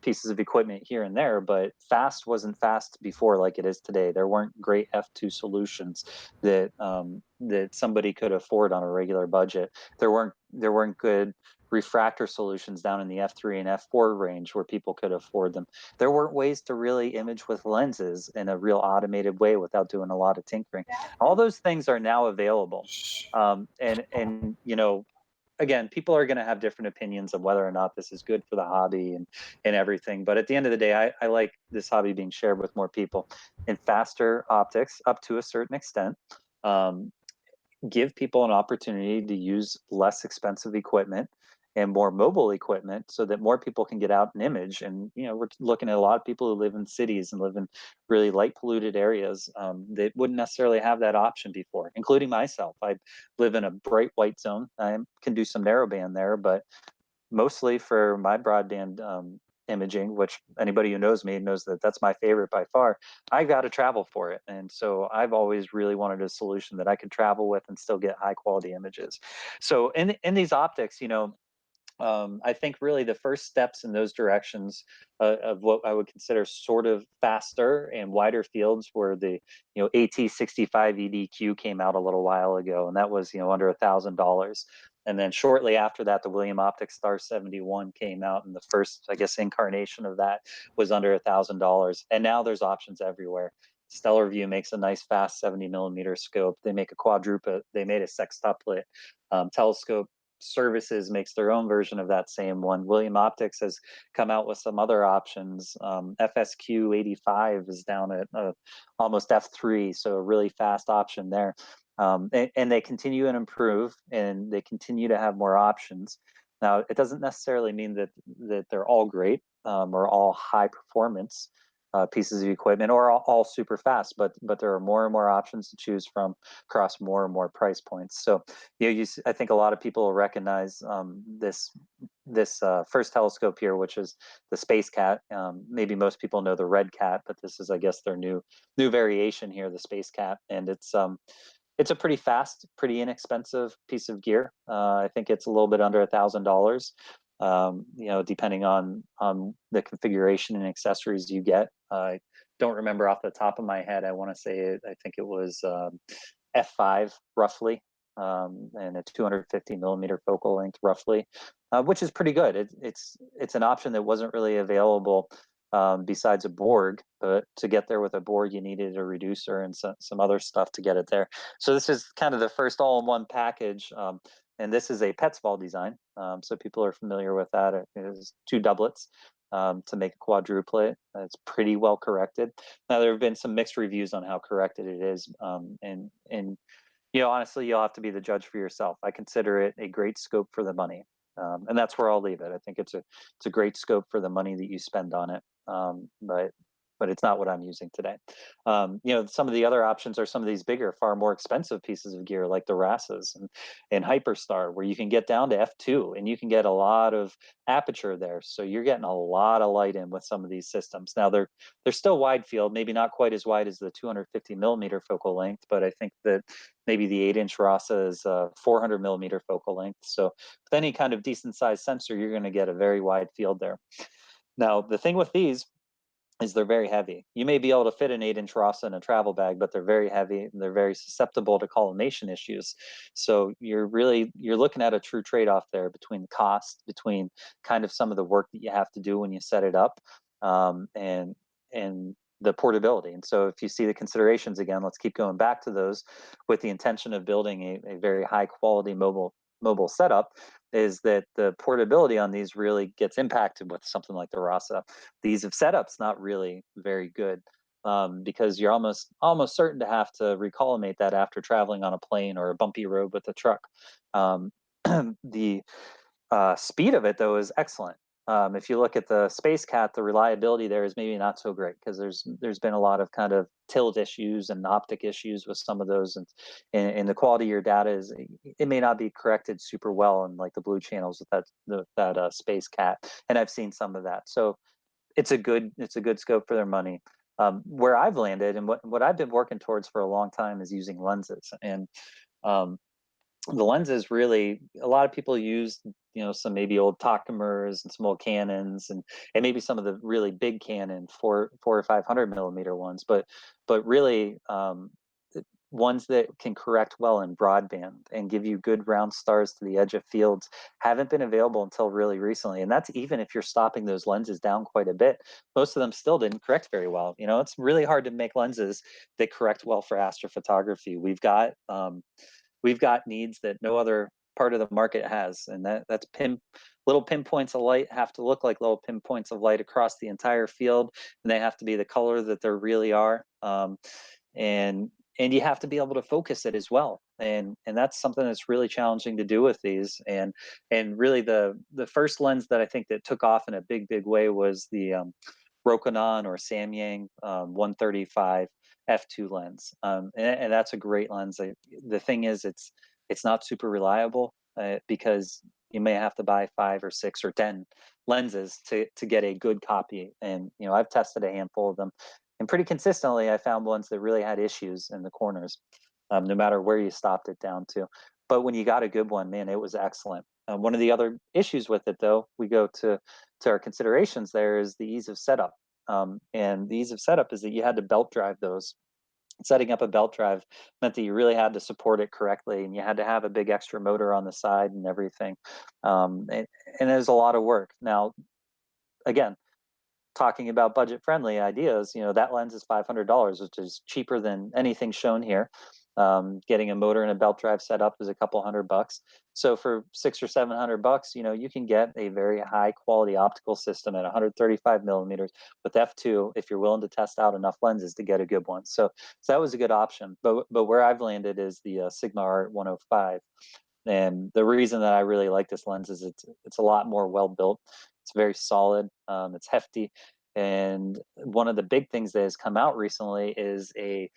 pieces of equipment here and there, but fast wasn't fast before like it is today. There weren't great F2 solutions that somebody could afford on a regular budget. There weren't good refractor solutions down in the F3 and F4 range where people could afford them. There weren't ways to really image with lenses in a real automated way without doing a lot of tinkering. All those things are now available. And again, people are going to have different opinions of whether or not this is good for the hobby and everything. But at the end of the day, I like this hobby being shared with more people. And faster optics, up to a certain extent, give people an opportunity to use less expensive equipment and more mobile equipment so that more people can get out and image. And we're looking at a lot of people who live in cities and live in really light polluted areas that wouldn't necessarily have that option before, including myself. I live in a bright white zone. I can do some narrowband there, but mostly for my broadband imaging, which anybody who knows me knows that that's my favorite by far, I got to travel for it. And so I've always really wanted a solution that I could travel with and still get high quality images. So in these optics, I think really the first steps in those directions of what I would consider sort of faster and wider fields were the AT65 EDQ came out a little while ago, and that was under $1,000. And then shortly after that, the William Optics Star 71 came out, and the first, I guess, incarnation of that was under $1,000. And now there's options everywhere. Stellar View makes a nice fast 70 millimeter scope. They make a quadruplet. They made a sextuplet telescope. Services makes their own version of that same one. William Optics has come out with some other options. FSQ 85 is down at almost F3, so a really fast option there. And they continue and improve, and they continue to have more options. Now, it doesn't necessarily mean that they're all great or all high performance pieces of equipment or all super fast, but there are more and more options to choose from across more and more price points. So I think a lot of people will recognize this first telescope here, which is the Space Cat. Maybe most people know the Red Cat, but this is, I guess, their new variation here, the Space Cat, and it's a pretty fast, pretty inexpensive piece of gear. I think it's a little bit under $1,000. Depending on the configuration and accessories you get. I don't remember off the top of my head. I want to say I think it was F5 roughly, and a 250 millimeter focal length roughly, which is pretty good. It's an option that wasn't really available besides a Borg, but to get there with a Borg, you needed a reducer and some other stuff to get it there. So this is kind of the first all-in-one package. And this is a Petzval design. So people are familiar with that. It is two doublets to make a quadruplet. It's pretty well corrected. Now, there have been some mixed reviews on how corrected it is. And honestly, you'll have to be the judge for yourself. I consider it a great scope for the money. And that's where I'll leave it. I think it's a great scope for the money that you spend on it. But but it's not what I'm using today. Some of the other options are some of these bigger, far more expensive pieces of gear like the RASs and Hyperstar, where you can get down to f2 and you can get a lot of aperture there. So you're getting a lot of light in with some of these systems. Now they're still wide field, maybe not quite as wide as the 250 millimeter focal length, but I think that maybe the 8-inch RASA is 400 millimeter focal length. So with any kind of decent sized sensor, you're going to get a very wide field there. Now, the thing with these is they're very heavy. You may be able to fit an 8-inch RASA in a travel bag, but they're very heavy and they're very susceptible to collimation issues. So you're looking at a true trade-off there between the cost, between kind of some of the work that you have to do when you set it up, and the portability. And so if you see the considerations again, let's keep going back to those with the intention of building a very high quality mobile setup, is that the portability on these really gets impacted with something like the RASA. The ease of setup's not really very good, because you're almost certain to have to recollimate that after traveling on a plane or a bumpy road with a truck. Um, the speed of it though is excellent. If you look at the Space Cat, the reliability there is maybe not so great because there's been a lot of kind of tilt issues and optic issues with some of those, and the quality of your data is, it may not be corrected super well in like the blue channels with that Space Cat, and I've seen some of that. So it's a good scope for their money. Where I've landed and what I've been working towards for a long time is using lenses, and um, the lenses really, a lot of people use some maybe old Takemers and some old Canons, and maybe some of the really big Canon 400 or 500 millimeter ones, but really ones that can correct well in broadband and give you good round stars to the edge of fields haven't been available until really recently. And that's even if you're stopping those lenses down quite a bit. Most of them still didn't correct very well. It's really hard to make lenses that correct well for astrophotography. We've got needs that no other part of the market has, and that's little pinpoints of light have to look like little pinpoints of light across the entire field, and they have to be the color that they really are. And you have to be able to focus it as well, and that's something that's really challenging to do with these. And really the first lens that I think that took off in a big way was the Rokinon or Samyang 135 f2 lens, and that's a great lens. The thing is, it's not super reliable, because you may have to buy 5 or 6 or 10 lenses to get a good copy. And I've tested a handful of them, and pretty consistently I found ones that really had issues in the corners, no matter where you stopped it down to. But when you got a good one, man, it was excellent. One of the other issues with it, though, we go to our considerations there, is the ease of setup. And the ease of setup is that you had to belt drive those. Setting up a belt drive meant that you really had to support it correctly, and you had to have a big extra motor on the side and everything. And there's a lot of work. Now, again, talking about budget friendly ideas, that lens is $500, which is cheaper than anything shown here. Getting a motor and a belt drive set up is a couple $100. So for $600 or $700, you can get a very high quality optical system at 135 millimeters with f2 if you're willing to test out enough lenses to get a good one. So that was a good option. But where I've landed is the Sigma Art 105. And the reason that I really like this lens is it's a lot more well built. It's very solid. It's hefty, and one of the big things that has come out recently is a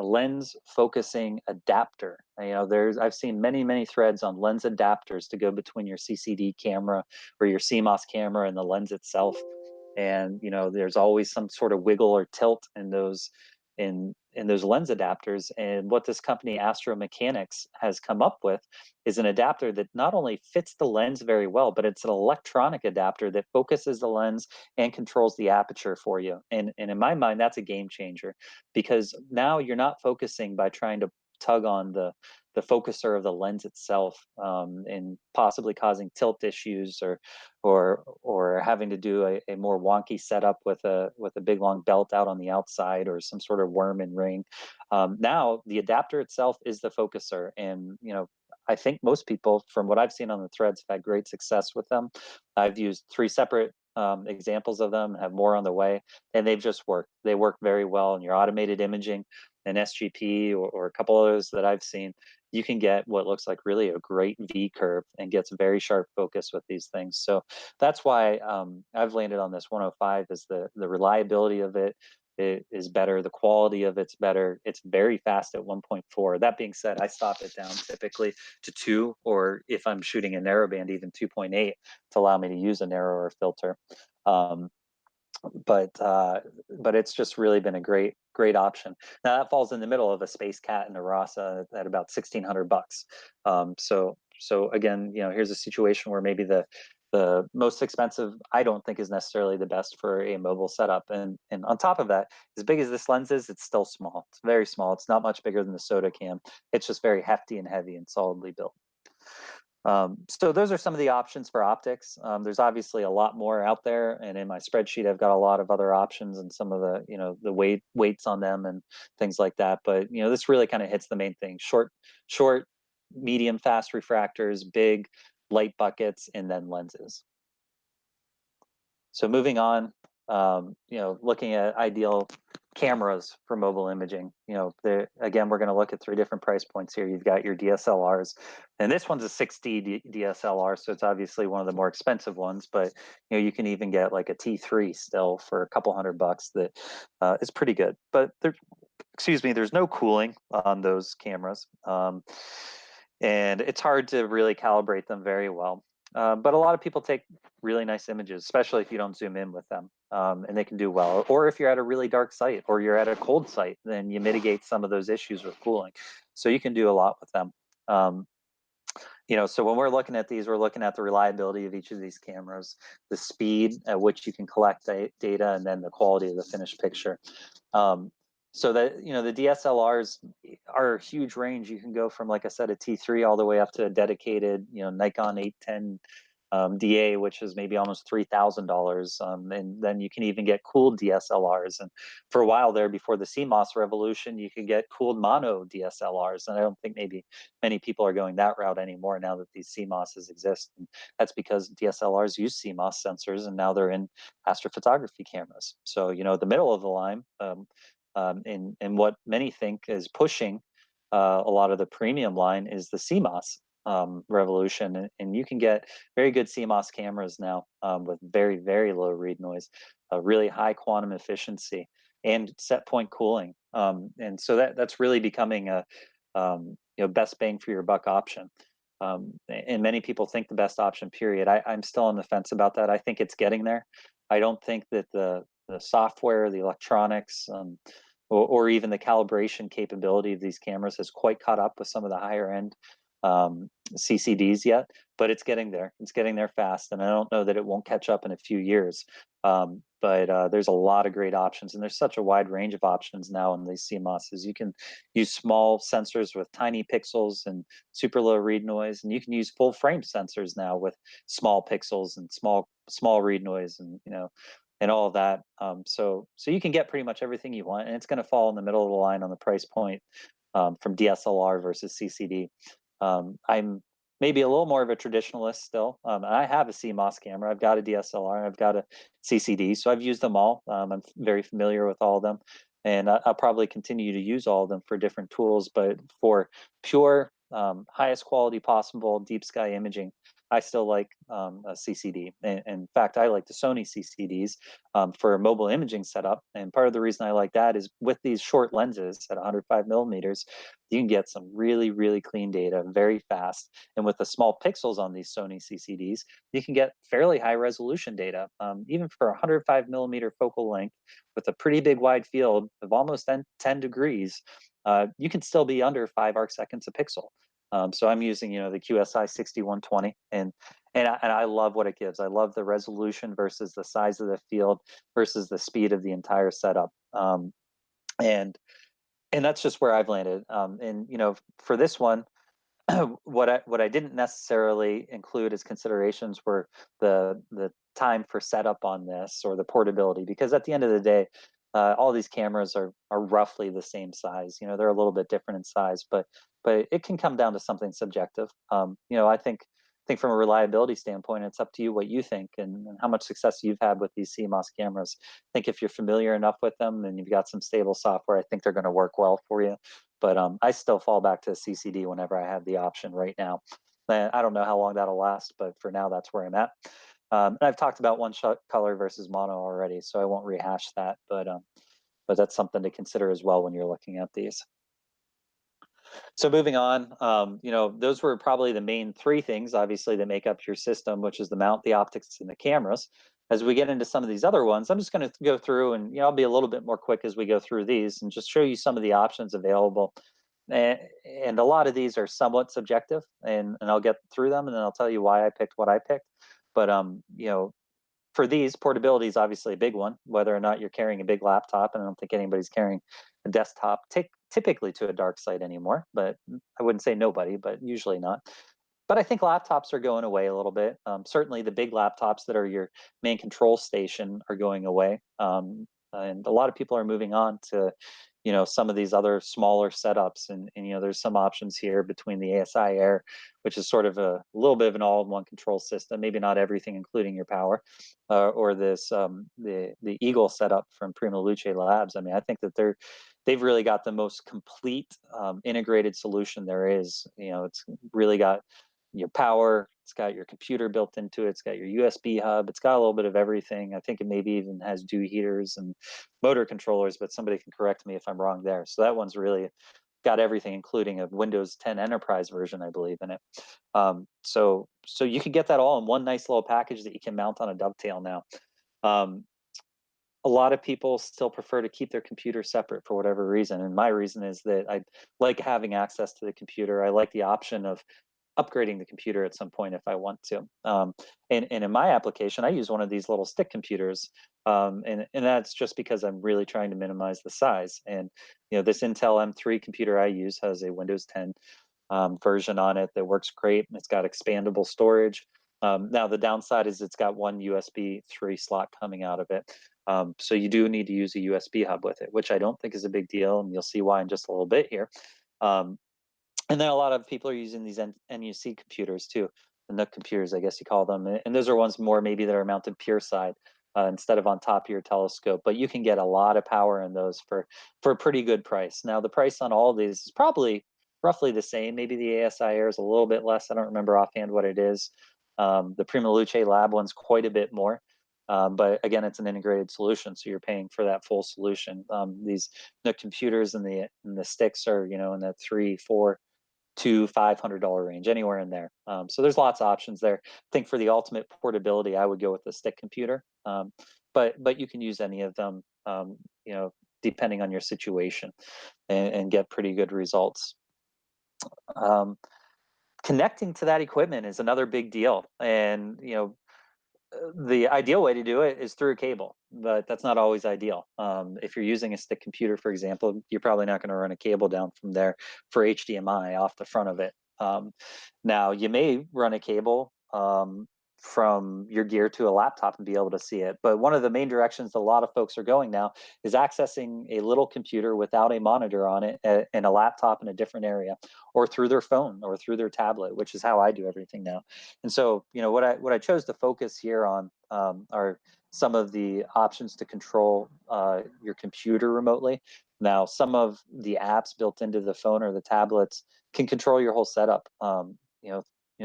lens focusing adapter. I've seen many threads on lens adapters to go between your CCD camera or your CMOS camera and the lens itself. And there's always some sort of wiggle or tilt in those lens adapters. And what this company Astro Mechanics has come up with is an adapter that not only fits the lens very well, but it's an electronic adapter that focuses the lens and controls the aperture for you. And in my mind, that's a game changer, because now you're not focusing by trying to tug on the focuser of the lens itself, and possibly causing tilt issues, or having to do a more wonky setup with a big long belt out on the outside or some sort of worm and ring. Now the adapter itself is the focuser, and I think most people, from what I've seen on the threads, have had great success with them. I've used 3 separate examples of them, have more on the way, and they've just worked. They work very well in your automated imaging and SGP, or a couple others that I've seen. you can get what looks like really a great V curve and gets very sharp focus with these things. So that's why I've landed on this 105 is the reliability of it is better. The quality of it's better. It's very fast at 1.4. That being said, I stop it down typically to 2, or if I'm shooting a narrowband, even 2.8 to allow me to use a narrower filter. Um, but it's just really been a great option. Now that falls in the middle of a Space Cat and a Rasa at about $1,600. So again, here's a situation where maybe the most expensive I don't think is necessarily the best for a mobile setup. And on top of that, as big as this lens is, it's still small. It's very small. It's not much bigger than the Soda Cam. It's just very hefty and heavy and solidly built. So those are some of the options for optics. There's obviously a lot more out there, and in my spreadsheet, I've got a lot of other options and some of the the weights on them and things like that. But this really kind of hits the main thing: short, medium, fast refractors, big light buckets, and then lenses. So moving on, looking at ideal cameras for mobile imaging. Again, we're going to look at 3 different price points here. You've got your DSLRs, and this one's a 6D DSLR, so it's obviously one of the more expensive ones. But you can even get like a T3 still for a couple $100 that is pretty good. But there's no cooling on those cameras, and it's hard to really calibrate them very well. But a lot of people take really nice images, especially if you don't zoom in with them, and they can do well. Or if you're at a really dark site or you're at a cold site, then you mitigate some of those issues with cooling. So you can do a lot with them. So when we're looking at these, we're looking at the reliability of each of these cameras, the speed at which you can collect data, and then the quality of the finished picture. So that the DSLRs are a huge range. You can go from, like I said, a T3 all the way up to a dedicated Nikon 810 DA, which is maybe almost $3,000, and then you can even get cooled DSLRs. And for a while there, before the CMOS revolution, you could get cooled mono DSLRs, and I don't think maybe many people are going that route anymore now that these CMOSs exist. And that's because DSLRs use CMOS sensors, and now they're in astrophotography cameras. So the middle of the line. And what many think is pushing a lot of the premium line is the CMOS revolution, and you can get very good CMOS cameras now with very, very low read noise, really high quantum efficiency, and set point cooling. And so that's really becoming a best bang for your buck option. And many people think the best option, period. I'm still on the fence about that. I think it's getting there. I don't think that the software, the electronics, or even the calibration capability of these cameras has quite caught up with some of the higher end CCDs yet, but it's getting there. It's getting there fast, and I don't know that it won't catch up in a few years. But there's a lot of great options, and there's such a wide range of options now in these CMOSs. You can use small sensors with tiny pixels and super low read noise, and you can use full frame sensors now with small pixels and small read noise, and all of that. So you can get pretty much everything you want, and it's going to fall in the middle of the line on the price point from DSLR versus CCD. I'm maybe a little more of a traditionalist still. And I have a CMOS camera. I've got a DSLR. I've got a CCD. So I've used them all. I'm very familiar with all of them. And I'll probably continue to use all of them for different tools. But for pure, highest quality possible deep sky imaging, I still like a CCD. And in fact, I like the Sony CCDs for a mobile imaging setup. And part of the reason I like that is with these short lenses at 105 millimeters, you can get some really, really clean data very fast. And with the small pixels on these Sony CCDs, you can get fairly high resolution data, even for 105 millimeter focal length with a pretty big wide field of almost 10 degrees. You can still be under 5 arc seconds a pixel. So I'm using, the QSI 6120, and I love what it gives. I love the resolution versus the size of the field versus the speed of the entire setup. And that's just where I've landed. And for this one, what I didn't necessarily include as considerations were the time for setup on this or the portability, because at the end of the day, all these cameras are roughly the same size. They're a little bit different in size, but it can come down to something subjective. I think from a reliability standpoint, it's up to you what you think and how much success you've had with these CMOS cameras. I think if you're familiar enough with them and you've got some stable software, I think they're going to work well for you. but I still fall back to CCD whenever I have the option right now. And I don't know how long that'll last, but for now, that's where I'm at. And I've talked about one shot color versus mono already, so I won't rehash that, but that's something to consider as well when you're looking at these. So moving on, those were probably the main three things, obviously, that make up your system, which is the mount, the optics, and the cameras. As we get into some of these other ones, I'm just going to go through and I'll be a little bit more quick as we go through these and just show you some of the options available. And a lot of these are somewhat subjective, and I'll get through them and then I'll tell you why I picked what I picked. But for these, portability is obviously a big one, whether or not you're carrying a big laptop, and I don't think anybody's carrying a desktop typically to a dark site anymore, but I wouldn't say nobody, but usually not. But I think laptops are going away a little bit. Certainly the big laptops that are your main control station are going away. And a lot of people are moving on to, some of these other smaller setups. And there's some options here between the ASI Air, which is sort of a little bit of an all-in-one control system, maybe not everything, including your power, or this the Eagle setup from Prima Luce Labs. I mean, I think that they've really got the most complete integrated solution there is. It's really got your power, it's got your computer built into it, it's got your USB hub, it's got a little bit of everything. I think it maybe even has dew heaters and motor controllers, but somebody can correct me if I'm wrong there. So that one's really got everything, including a Windows 10 Enterprise version, I believe, in it. So you can get that all in one nice little package that you can mount on a dovetail now. A lot of people still prefer to keep their computer separate for whatever reason, and my reason is that I like having access to the computer. I like the option of upgrading the computer at some point if I want to. And in my application, I use one of these little stick computers, and that's just because I'm really trying to minimize the size. And this Intel M3 computer I use has a Windows 10 version on it that works great. It's got expandable storage. Now the downside is it's got one USB 3 slot coming out of it. So you do need to use a USB hub with it, which I don't think is a big deal, and you'll see why in just a little bit here. And then a lot of people are using these NUC computers too, the NUC computers, I guess you call them. And those are ones more maybe that are mounted pure side instead of on top of your telescope. But you can get a lot of power in those for a pretty good price. Now, the price on all of these is probably roughly the same. Maybe the ASI Air is a little bit less. I don't remember offhand what it is. The Prima Luce Lab one's quite a bit more. But again, it's an integrated solution, so you're paying for that full solution. These NUC computers and the sticks are, in that $300, $400 to $500 range, anywhere in there. So there's lots of options there. I think for the ultimate portability, I would go with the stick computer, but you can use any of them, depending on your situation, and get pretty good results. Connecting to that equipment is another big deal, and the ideal way to do it is through a cable, but that's not always ideal. If you're using a stick computer, for example, you're probably not going to run a cable down from there for HDMI off the front of it. Now, you may run a cable from your gear to a laptop and be able to see it. But one of the main directions a lot of folks are going now is accessing a little computer without a monitor on it and a laptop in a different area, or through their phone or through their tablet, which is how I do everything now. And so, what I chose to focus here on are some of the options to control your computer remotely. Now, some of the apps built into the phone or the tablets can control your whole setup.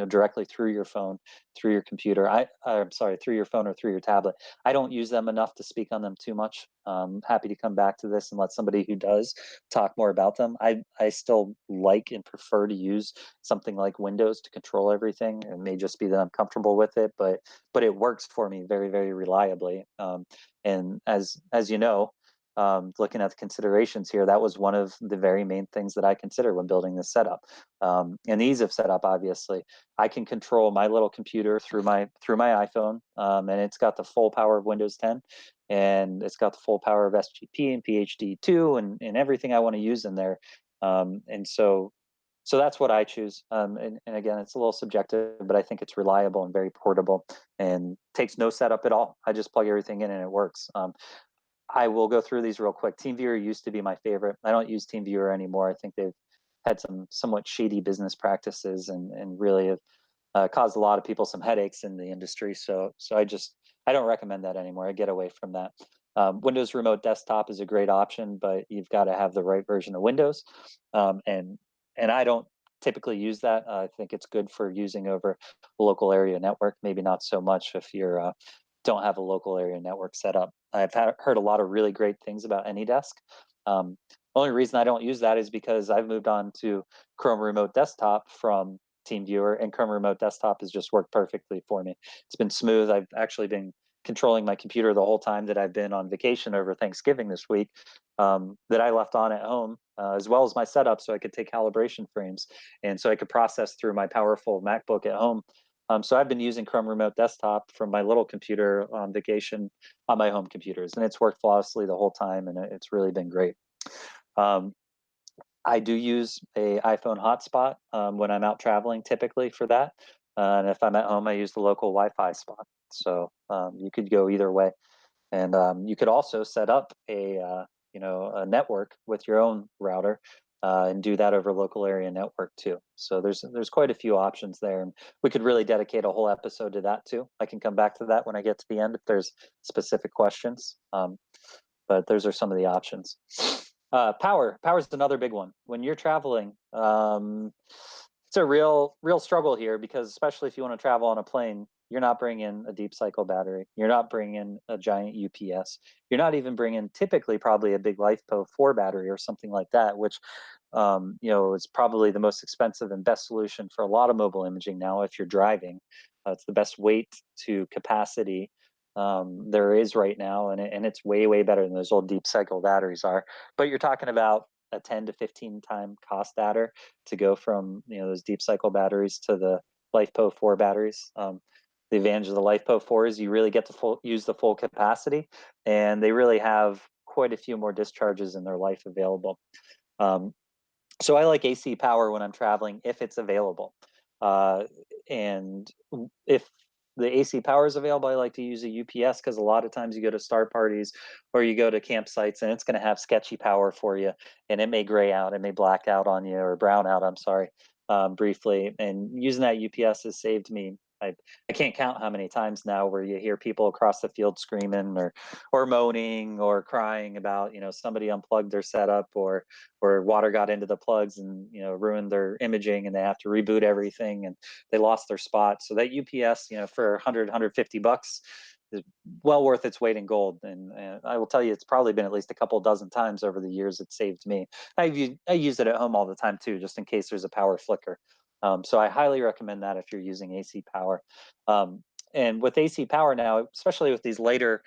Directly through your phone, through your computer. I'm sorry, through your phone or through your tablet. I don't use them enough to speak on them too much. Happy to come back to this and let somebody who does talk more about them. I still like and prefer to use something like Windows to control everything. It may just be that I'm comfortable with it, but it works for me very, very reliably. And as you know, looking at the considerations here, that was one of the very main things that I consider when building this setup. And ease of setup, obviously. I can control my little computer through my iPhone, and it's got the full power of Windows 10, and it's got the full power of SGP and PhD2 and everything I want to use in there. And so that's what I choose. And again, it's a little subjective, but I think it's reliable and very portable and takes no setup at all. I just plug everything in and it works. I will go through these real quick. Teamviewer used to be my favorite. I don't use Teamviewer anymore. I think they've had some somewhat shady business practices and really have caused a lot of people some headaches in the industry. So I don't recommend that anymore. I get away from that. Windows Remote Desktop is a great option, but you've got to have the right version of Windows. And I don't typically use that. I think it's good for using over a local area network. Maybe not so much if you're don't have a local area network set up. I've heard a lot of really great things about AnyDesk. Only reason I don't use that is because I've moved on to Chrome Remote Desktop from TeamViewer, and Chrome Remote Desktop has just worked perfectly for me. It's been smooth. I've actually been controlling my computer the whole time that I've been on vacation over Thanksgiving this week, that I left on at home, as well as my setup, so I could take calibration frames and so I could process through my powerful MacBook at home. So I've been using Chrome Remote Desktop from my little computer on vacation on my home computers, and it's worked flawlessly the whole time, and it's really been great. Um, I do use a iPhone hotspot when I'm out traveling, typically for that. And if I'm at home, I use the local Wi-Fi spot. So you could go either way, and you could also set up a network with your own router and do that over local area network too. So there's quite a few options there, and we could really dedicate a whole episode to that too. I can come back to that when I get to the end if there's specific questions. But those are some of the options. Power is another big one. When you're traveling, it's a real struggle here, because especially if you want to travel on a plane, you're not bringing a deep cycle battery. You're not bringing a giant UPS. You're not even bringing typically probably a big LiFePO4 battery or something like that, which is probably the most expensive and best solution for a lot of mobile imaging now if you're driving. It's the best weight to capacity there is right now, and it's way better than those old deep cycle batteries are. But you're talking about a 10 to 15 time cost adder to go from those deep cycle batteries to the LiFePO4 batteries. The advantage of the LiFePO4 is you really get to use the full capacity, and they really have quite a few more discharges in their life available. So I like AC power when I'm traveling if it's available. And if the AC power is available, I like to use a UPS, because a lot of times you go to star parties or you go to campsites and it's going to have sketchy power for you, and it may gray out, it may black out on you, or brown out, I'm sorry, briefly. And using that UPS has saved me. I can't count how many times now where you hear people across the field screaming or moaning or crying about somebody unplugged their setup, or water got into the plugs and ruined their imaging, and they have to reboot everything and they lost their spot. So that UPS, for 150 bucks is well worth its weight in gold. And I will tell you, it's probably been at least a couple dozen times over the years it saved me. I use it at home all the time too, just in case there's a power flicker. So I highly recommend that if you're using AC power. And with AC power now, especially with these later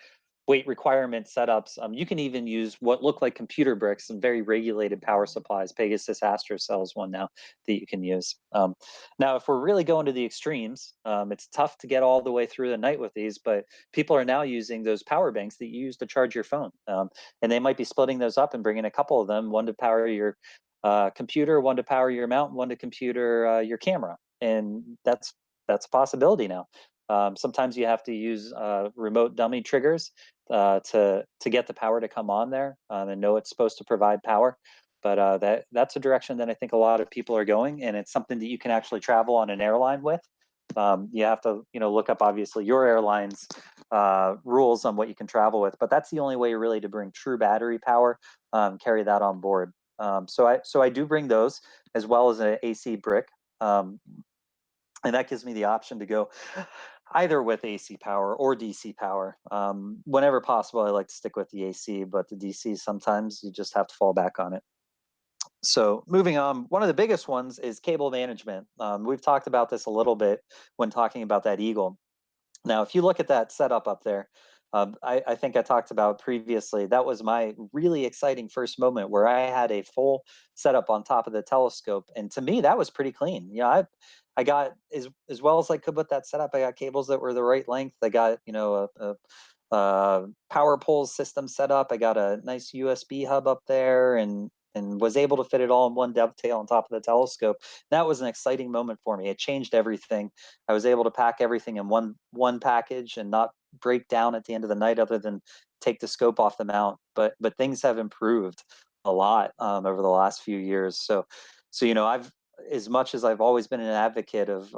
weight requirement setups, you can even use what look like computer bricks and very regulated power supplies. Pegasus Astro sells one now that you can use. Now, if we're really going to the extremes, it's tough to get all the way through the night with these, but people are now using those power banks that you use to charge your phone. And they might be splitting those up and bringing a couple of them, one to power your computer, one to power your mount, one to computer your camera. And that's a possibility now. Sometimes you have to use remote dummy triggers to get the power to come on there, and know it's supposed to provide power. But that's a direction that I think a lot of people are going, and it's something that you can actually travel on an airline with. You have to look up obviously your airline's rules on what you can travel with, but that's the only way really to bring true battery power. Carry that on board. So I do bring those, as well as an AC brick. And that gives me the option to go either with AC power or DC power. Whenever possible, I like to stick with the AC, but the DC, sometimes you just have to fall back on it. So moving on, one of the biggest ones is cable management. We've talked about this a little bit when talking about that Eagle. Now, if you look at that setup up there, I think I talked about previously, that was my really exciting first moment where I had a full setup on top of the telescope. And to me, that was pretty clean. I got as well as I could with that setup. I got cables that were the right length. I got, a power pole system set up. I got a nice USB hub up there, and was able to fit it all in one dovetail on top of the telescope. That was an exciting moment for me. It changed everything. I was able to pack everything in one package and not break down at the end of the night, other than take the scope off the mount. But things have improved a lot over the last few years. So I've, as much as I've always been an advocate of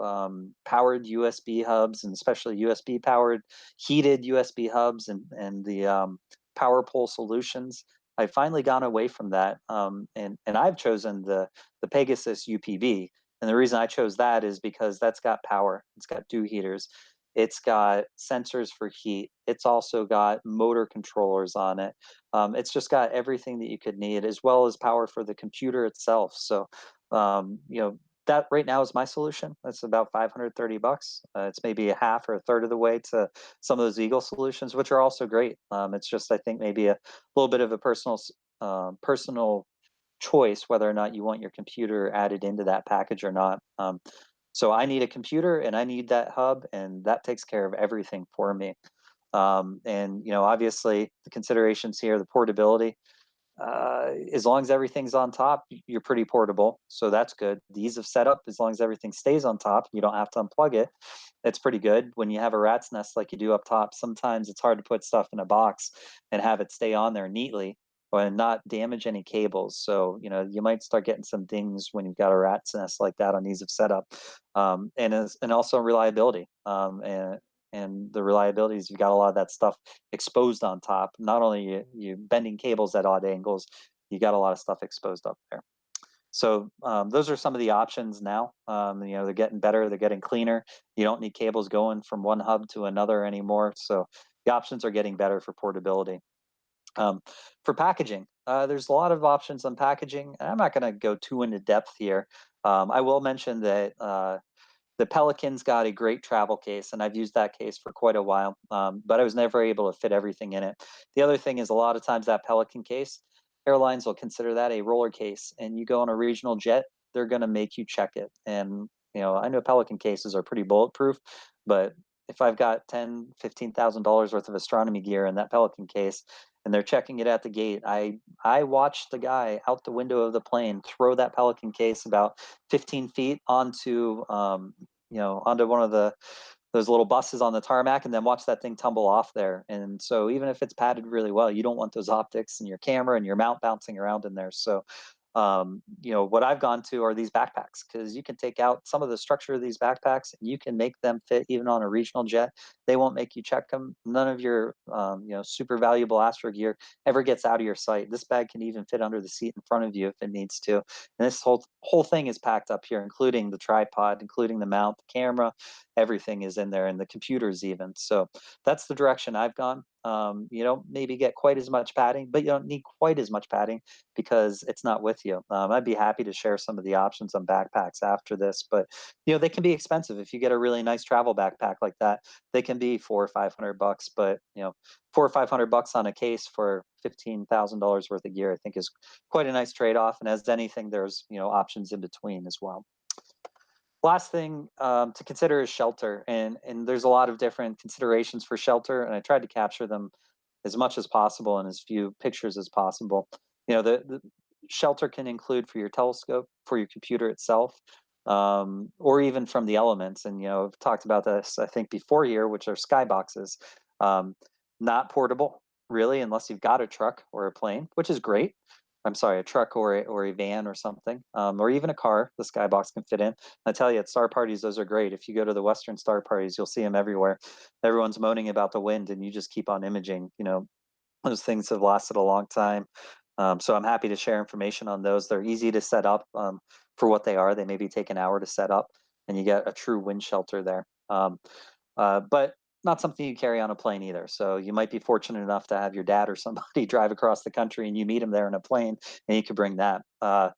powered USB hubs, and especially USB powered heated USB hubs, and the power pole solutions. I've finally gone away from that, and I've chosen the Pegasus UPV. And the reason I chose that is because that's got power. It's got dew heaters. It's got sensors for heat. It's also got motor controllers on it. It's just got everything that you could need, as well as power for the computer itself. So, that right now is my solution. That's about $530. It's maybe a half or a third of the way to some of those Eagle solutions, which are also great. It's just, I think, maybe a little bit of a personal choice whether or not you want your computer added into that package or not. So I need a computer and I need that hub, and that takes care of everything for me. And obviously, the considerations here, the portability. As long as everything's on top, you're pretty portable, so that's good. The ease of setup, as long as everything stays on top, you don't have to unplug it. It's pretty good. When you have a rat's nest like you do up top, sometimes it's hard to put stuff in a box and have it stay on there neatly and not damage any cables. So you might start getting some dings when you've got a rat's nest like that on ease of setup, and also reliability. And the reliability is you've got a lot of that stuff exposed on top. Not only you bending cables at odd angles, you got a lot of stuff exposed up there. So those are some of the options now. They're getting better, they're getting cleaner. You don't need cables going from one hub to another anymore. So the options are getting better for portability. For packaging, there's a lot of options on packaging. I'm not going to go too into depth here. I will mention that the Pelican's got a great travel case, and I've used that case for quite a while, but I was never able to fit everything in it. The other thing is a lot of times that Pelican case, airlines will consider that a roller case, and you go on a regional jet, they're going to make you check it. And I know Pelican cases are pretty bulletproof, but if I've got $10,000, $15,000 worth of astronomy gear in that Pelican case, and they're checking it at the gate, I watched the guy out the window of the plane throw that Pelican case about 15 feet onto one of those little buses on the tarmac, and then watch that thing tumble off there. And so even if it's padded really well, you don't want those optics and your camera and your mount bouncing around in there. So what I've gone to are these backpacks, because you can take out some of the structure of these backpacks and you can make them fit even on a regional jet. They won't make you check them. None of your super valuable astro gear ever gets out of your sight. This bag can even fit under the seat in front of you if it needs to. And this whole thing is packed up here, including the tripod, including the mount, the camera. Everything is in there, and the computers even. So that's the direction I've gone. You don't maybe get quite as much padding, but you don't need quite as much padding because it's not with you. I'd be happy to share some of the options on backpacks after this, but they can be expensive. If you get a really nice travel backpack like that, they can be $400 or $500. But $400 or $500 on a case for $15,000 worth of gear, I think is quite a nice trade-off. And as anything, there's options in between as well. Last thing to consider is shelter, and there's a lot of different considerations for shelter, and I tried to capture them as much as possible in as few pictures as possible. The shelter can include for your telescope, for your computer itself, or even from the elements. And I've talked about this I think before here, which are skyboxes. Um, Not portable really, unless you've got a truck or a plane, which is great. I'm sorry, a truck or a van or something, or even a car. The skybox can fit in. I tell you, at star parties, those are great. If you go to the Western star parties, you'll see them everywhere. Everyone's moaning about the wind, and you just keep on imaging. Those things have lasted a long time. So I'm happy to share information on those. They're easy to set up for what they are. They maybe take an hour to set up, and you get a true wind shelter there. But not something you carry on a plane either. So you might be fortunate enough to have your dad or somebody drive across the country, and you meet him there in a plane, and you could bring that. But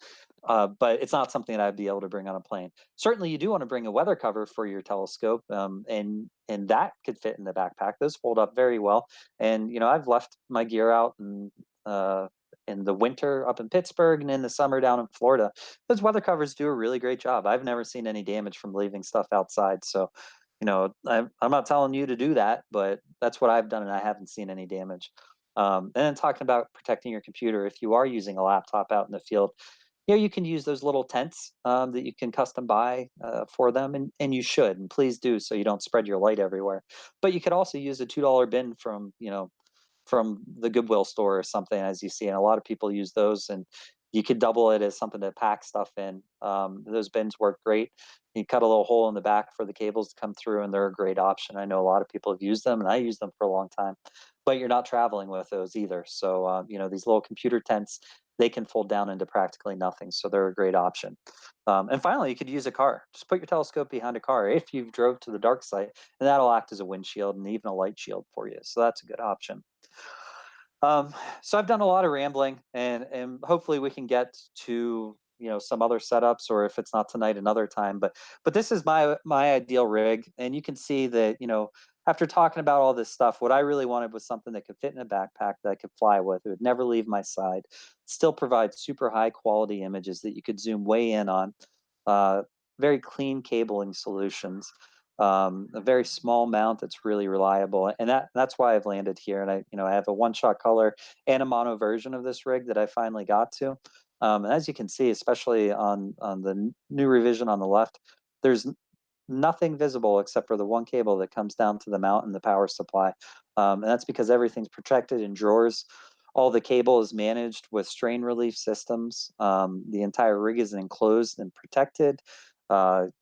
it's not something that I'd be able to bring on a plane. Certainly, you do want to bring a weather cover for your telescope, and that could fit in the backpack. Those fold up very well. And I've left my gear out in the winter up in Pittsburgh and in the summer down in Florida. Those weather covers do a really great job. I've never seen any damage from leaving stuff outside. So, I'm not telling you to do that, but that's what I've done, and I haven't seen any damage. And then talking about protecting your computer, if you are using a laptop out in the field, you can use those little tents that you can custom buy for them, and you should, and please do, so you don't spread your light everywhere. But you could also use a $2 bin from the Goodwill store or something, as you see, and a lot of people use those. And You could double it as something to pack stuff in. Those bins work great. You cut a little hole in the back for the cables to come through, and they're a great option. I know a lot of people have used them, and I used them for a long time. But you're not traveling with those either. So these little computer tents, they can fold down into practically nothing. So they're a great option. And finally, you could use a car. Just put your telescope behind a car if you've drove to the dark side, and that'll act as a windshield and even a light shield for you. So that's a good option. So I've done a lot of rambling, and hopefully we can get to some other setups, or if it's not tonight, another time. But this is my ideal rig, and you can see that after talking about all this stuff, what I really wanted was something that could fit in a backpack that I could fly with. It would never leave my side. Still provide super high quality images that you could zoom way in on. Uh, Very clean cabling solutions, a very small mount that's really reliable, and that's why I've landed here. And I have a one-shot color and a mono version of this rig that I finally got to. And as you can see, especially on the new revision on the left, there's nothing visible except for the one cable that comes down to the mount and the power supply. And that's because everything's protected in drawers. All the cable is managed with strain relief systems. The entire rig is enclosed and protected.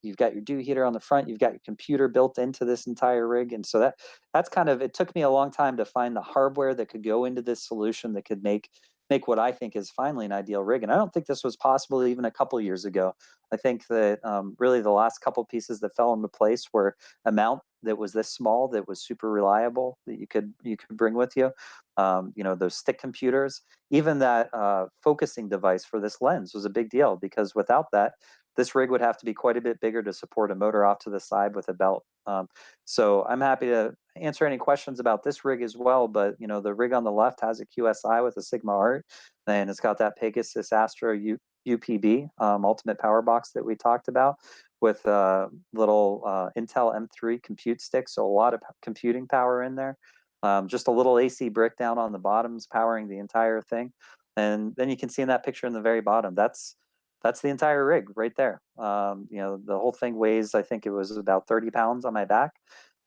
You've got your dew heater on the front. You've got your computer built into this entire rig, and so that's kind of, it took me a long time to find the hardware that could go into this solution that could make what I think is finally an ideal rig. And I don't think this was possible even a couple years ago. I think that really the last couple pieces that fell into place were a mount that was this small, that was super reliable, that you could bring with you. Those stick computers, even that focusing device for this lens was a big deal, because without that, this rig would have to be quite a bit bigger to support a motor off to the side with a belt. So I'm happy to answer any questions about this rig as well. But the rig on the left has a QSI with a Sigma Art, and it's got that Pegasus Astro UPB Ultimate Power Box that we talked about, with little Intel M3 compute stick, so a lot of computing power in there. Just a little AC brick down on the bottoms powering the entire thing, and then you can see in that picture in the very bottom, that's the entire rig right there. The whole thing weighs, I think it was about 30 pounds on my back.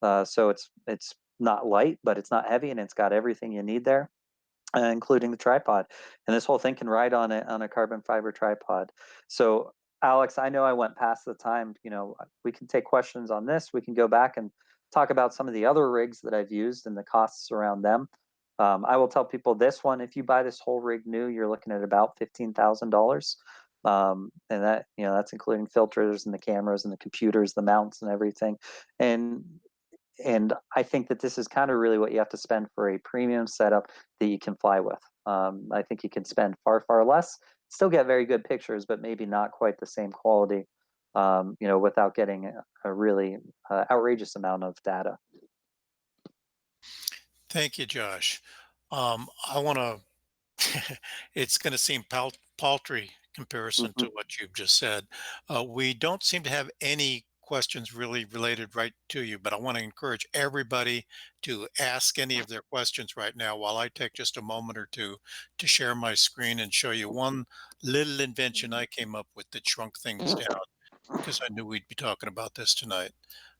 So it's not light, but it's not heavy, and it's got everything you need there, including the tripod. And this whole thing can ride on a carbon fiber tripod. So, Alex, I know I went past the time. We can take questions on this. We can go back and talk about some of the other rigs that I've used and the costs around them. I will tell people this one: if you buy this whole rig new, you're looking at about $15,000. And that's including filters and the cameras and the computers, the mounts and everything. And I think that this is kind of really what you have to spend for a premium setup that you can fly with. I think you can spend far, far less, still get very good pictures, but maybe not quite the same quality, without getting a really outrageous amount of data. Thank you, Josh. I want to, it's going to seem paltry comparison Mhm. to what you've just said. We don't seem to have any questions really related right to you, but I want to encourage everybody to ask any of their questions right now while I take just a moment or two to share my screen and show you one little invention I came up with that shrunk things down because I knew we'd be talking about this tonight.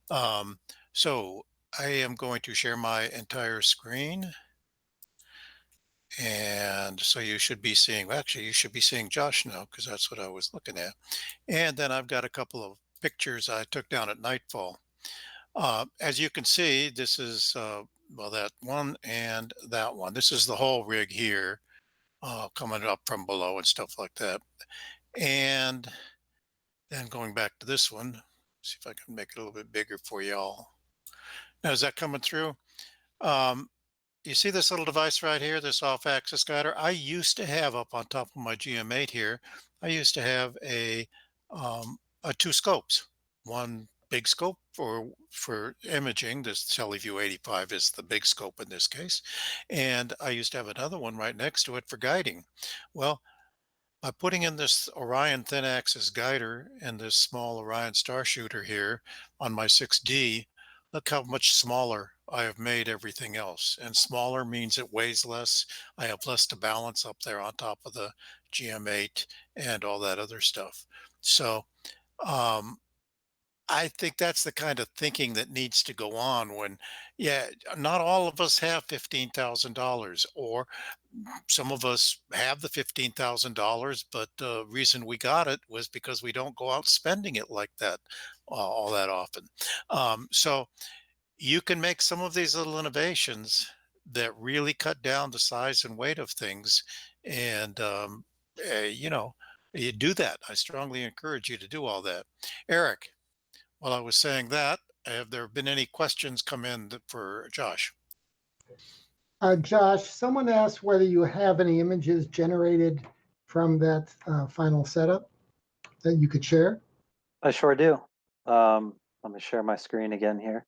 Um, so I am going to share my entire screen. And so you should be seeing, well, actually, you should be seeing Josh now because that's what I was looking at. And then I've got a couple of pictures I took down at nightfall. As you can see, this is, well, that one and that one. This is the whole rig here, coming up from below and stuff like that. And then going back to this one, see if I can make it a little bit bigger for y'all. Now, is that coming through? Um, You see this little device right here, this off-axis guider? I used to have up on top of my GM8 here, I used to have two scopes. One big scope for imaging. This TeleView 85 is the big scope in this case. And I used to have another one right next to it for guiding. Well, by putting in this Orion thin axis guider and this small Orion star shooter here on my 6D, look how much smaller I have made everything else. And smaller means it weighs less. I have less to balance up there on top of the GM8 and all that other stuff. So, um, I think that's the kind of thinking that needs to go on when, yeah, not all of us have $15,000, or some of us have the $15,000, but the reason we got it was because we don't go out spending it like that all that often. So you can make some of these little innovations that really cut down the size and weight of things. And, you know, you do that. I strongly encourage you to do all that. Eric, while I was saying that, have there been any questions come in for Josh? Josh, someone asked whether you have any images generated from that final setup that you could share. I sure do. Let me share my screen again here.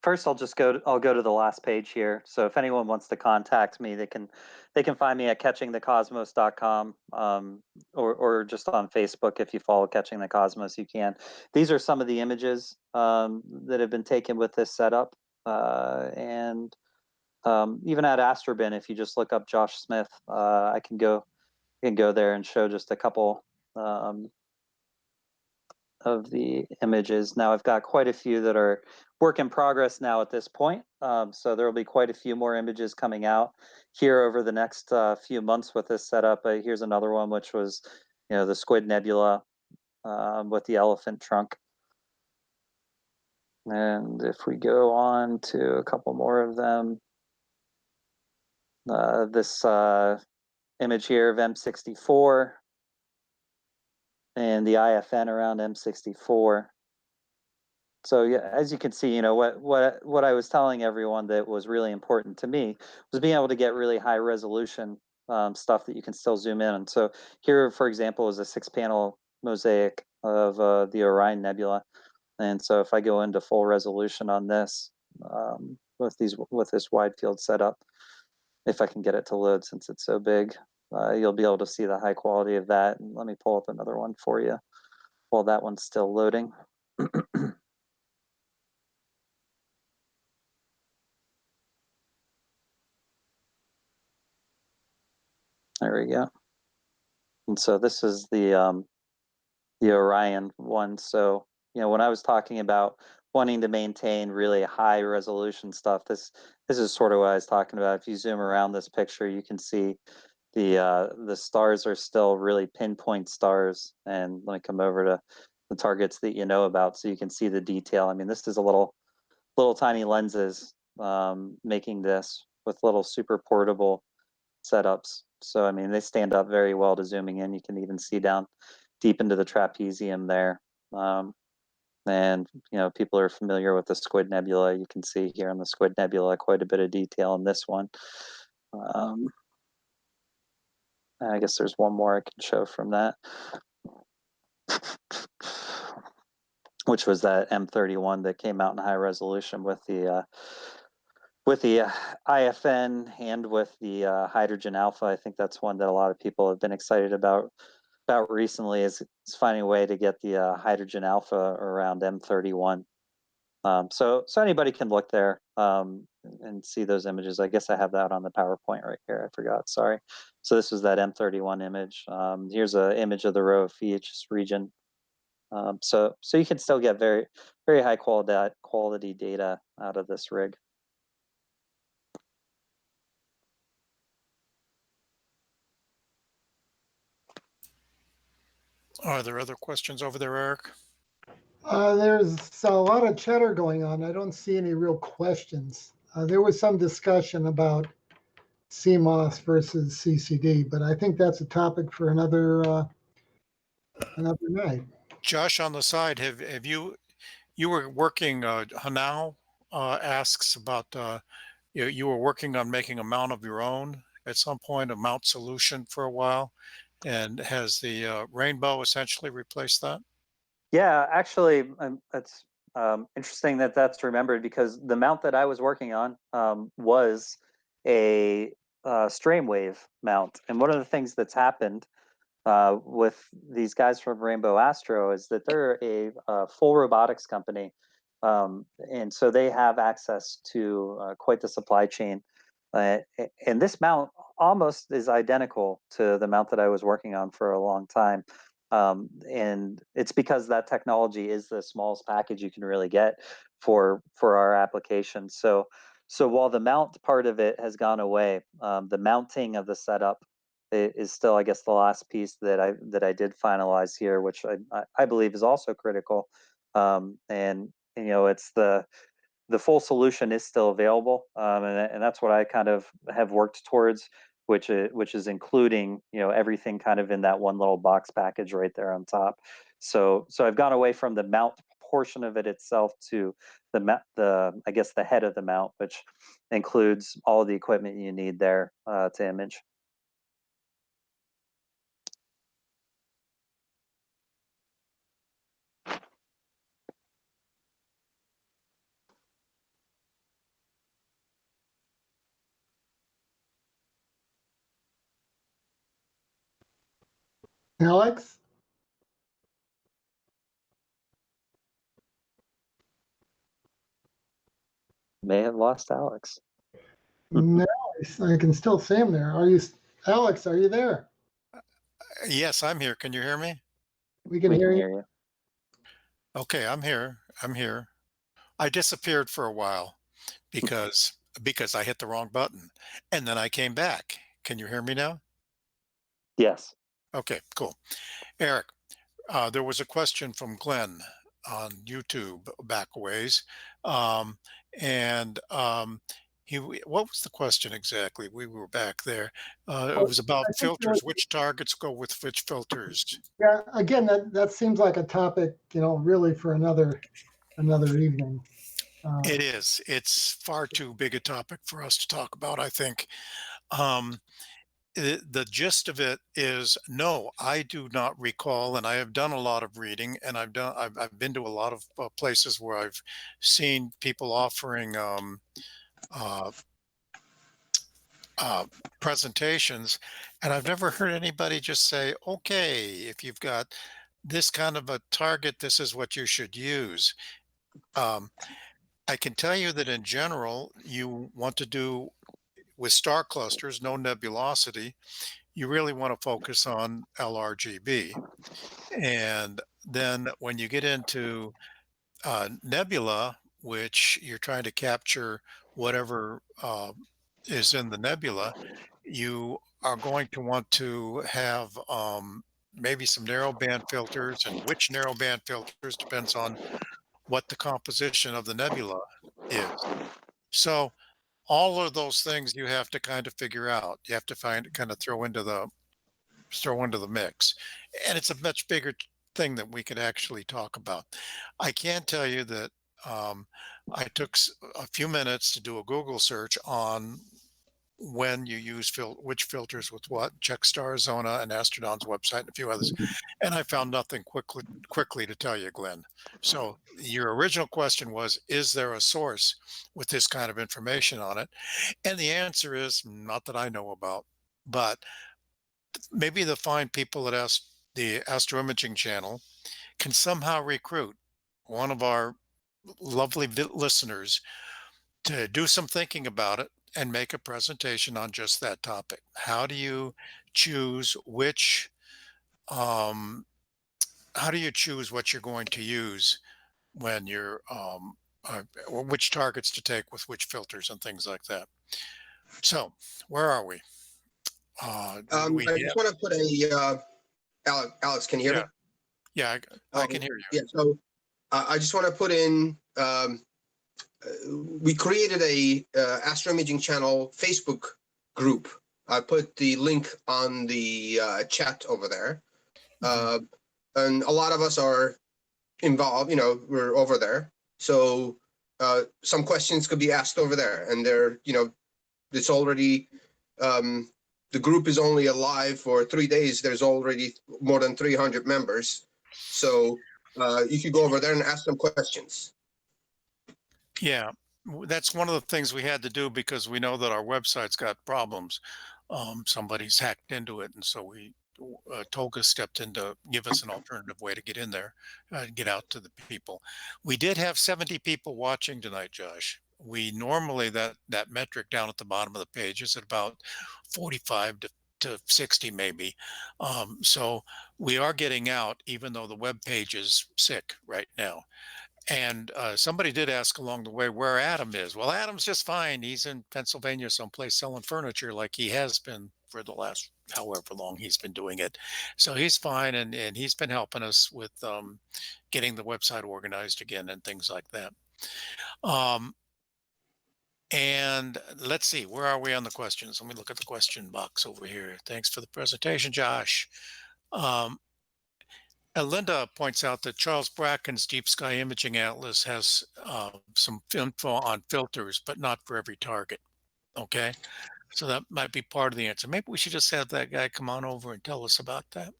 First, I'll go to the last page here. So if anyone wants to contact me, they can find me at catchingthecosmos.com, or just on Facebook. If you follow Catching the Cosmos, you can. These are some of the images that have been taken with this setup, and even at Astrobin, if you just look up Josh Smith, I can go there and show just a couple um, of the images. Now I've got quite a few that are work in progress now at this point. So there will be quite a few more images coming out here over the next few months with this setup. Here's another one, which was, the Squid Nebula with the elephant trunk. And if we go on to a couple more of them, this image here of M64 and the IFN around M64. So yeah, as you can see, what I was telling everyone that was really important to me was being able to get really high resolution stuff that you can still zoom in. And so here, for example, is a 6-panel mosaic of the Orion Nebula. And so if I go into full resolution on this with this wide field setup, if I can get it to load since it's so big, you'll be able to see the high quality of that. And let me pull up another one for you while that one's still loading. There we go. And so this is the Orion one. So, when I was talking about wanting to maintain really high resolution stuff, this is sort of what I was talking about. If you zoom around this picture, you can see the stars are still really pinpoint stars. And let me come over to the targets that you know about so you can see the detail. I mean, this is a little tiny lenses making this with little super portable setups. So, I mean, they stand up very well to zooming in. You can even see down deep into the trapezium there. And, people are familiar with the Squid Nebula. You can see here in the Squid Nebula quite a bit of detail in this one. I guess there's one more I can show from that, which was that M31 that came out in high resolution with the IFN and with the hydrogen alpha. I think that's one that a lot of people have been excited about recently is finding a way to get the hydrogen alpha around M31. So anybody can look there and see those images. I guess I have that on the PowerPoint right here. I forgot. Sorry. So this was that M31 image. Here's an image of the Rho Ophiuchus region. So you can still get very, very high quality data out of this rig. Are there other questions over there, Eric? There's a lot of chatter going on. I don't see any real questions. There was some discussion about CMOS versus CCD, but I think that's a topic for another night. Josh, on the side, have you were working? Hanau asks about you were working on making a mount of your own at some point, a mount solution for a while, and has the rainbow essentially replaced that? Yeah, actually, that's interesting that that's remembered because the mount that I was working on was a strain wave mount, and one of the things that's happened with these guys from Rainbow Astro is that they're a full robotics company, and so they have access to quite the supply chain. And this mount almost is identical to the mount that I was working on for a long time. And it's because that technology is the smallest package you can really get for our application. So while the mount part of it has gone away, the mounting of the setup is still, I guess, the last piece that I did finalize here, which I believe is also critical. And you know, it's the full solution is still available, and that's what I kind of have worked towards, which is including, you know, everything kind of in that one little box package right there on top. So I've gone away from the mount portion of it itself to the I guess the head of the mount, which includes all the equipment you need there to image. Alex? May have lost Alex. No, I can still see him there. Alex, are you there? Yes, I'm here. Can you hear me? We can We hear can you. hear you. Okay, I'm here. I'm here. I disappeared for a while because I hit the wrong button, and then I came back. Can you hear me now? Yes. Okay, cool. Eric, there was a question from Glenn on YouTube back a ways, um, and what was the question exactly? We were back there. It Well, was I about think there was, filters. Which targets go with which filters? yeah, again, that seems like a topic, really for another evening. It is. It's far too big a topic for us to talk about, I think. Um, the gist of it is no, I do not recall, and I have done a lot of reading, and I've been to a lot of places where I've seen people offering uh, uh, presentations, and I've never heard anybody just say, "Okay, if you've got this kind of a target, this is what you should use." Um, I can tell you that in general, you want to do with star clusters, no nebulosity, you really want to focus on LRGB. And then when you get into nebula, which you're trying to capture whatever is in the nebula, you are going to want to have maybe some narrowband filters, and which narrowband filters depends on what the composition of the nebula is. So all of those things you have to kind of figure out. You have to kind of throw into the mix. And it's a much bigger thing that we could actually talk about. I can tell you that um, I took a few minutes to do a Google search on when you use which filters with what, check Starzona and Astrodon's website and a few others, and I found nothing quickly to tell you, Glenn. So your original question was, is there a source with this kind of information on it? And the answer is not that I know about, but maybe the fine people at the Astro Imaging channel can somehow recruit one of our lovely listeners to do some thinking about it and make a presentation on just that topic. How do you choose um, how do you choose what you're going to use when you're, or which targets to take with which filters and things like that? So where are we? We I have, just want to put Alex, can you hear yeah, me? yeah, I can hear you. Yeah, so I just want to put in, we created a Astro Imaging Channel Facebook group. I put the link on the chat over there. Mhm. And a lot of us are involved, we're over there. So some questions could be asked over there, and it's already, the group is only alive for 3 days. There's already more than 300 members. So you could go over there and ask some questions. Yeah, that's one of the things we had to do because we know that our website's got problems. Somebody's hacked into it, and so Tolga stepped in to give us an alternative way to get in there, get out to the people. We did have 70 people watching tonight, Josh. We normally that metric down at the bottom of the page is at about 45 to 60 maybe. So we are getting out, even though the web page is sick right now. And somebody did ask along the way where Adam is. Well, Adam's just fine. He's in Pennsylvania someplace selling furniture like he has been for the last however long he's been doing it. So he's fine, and he's been helping us with getting the website organized again and things like that. And let's see, where are we on the questions? Let me look at the question box over here. Thanks for the presentation, Josh. Linda points out that Charles Bracken's Deep Sky Imaging Atlas has some info on filters, but not for every target. Okay, so that might be part of the answer. Maybe we should just have that guy come on over and tell us about that.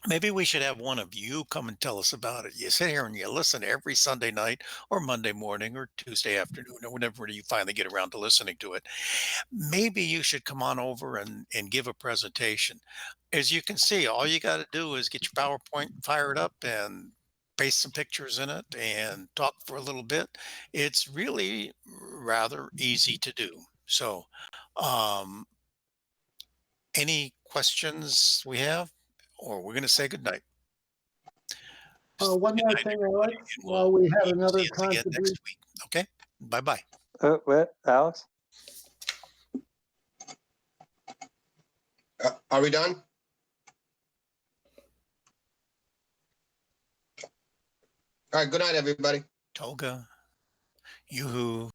Maybe we should have one of you come and tell us about it. You sit here and you listen every Sunday night or Monday morning or Tuesday afternoon or whenever you finally get around to listening to it. Maybe you should come on over and give a presentation. As you can see, all you got to do is get your PowerPoint fired up and paste some pictures in it and talk for a little bit. It's really rather easy to do. So, um, any questions we have, or we're going to say goodnight. One Good more night, thing, everybody, Alex, and while we had see another us again next contribution. week. Okay, bye bye. What, Alex? Are we done? All right. Good night, everybody. Tolga, yoo-hoo.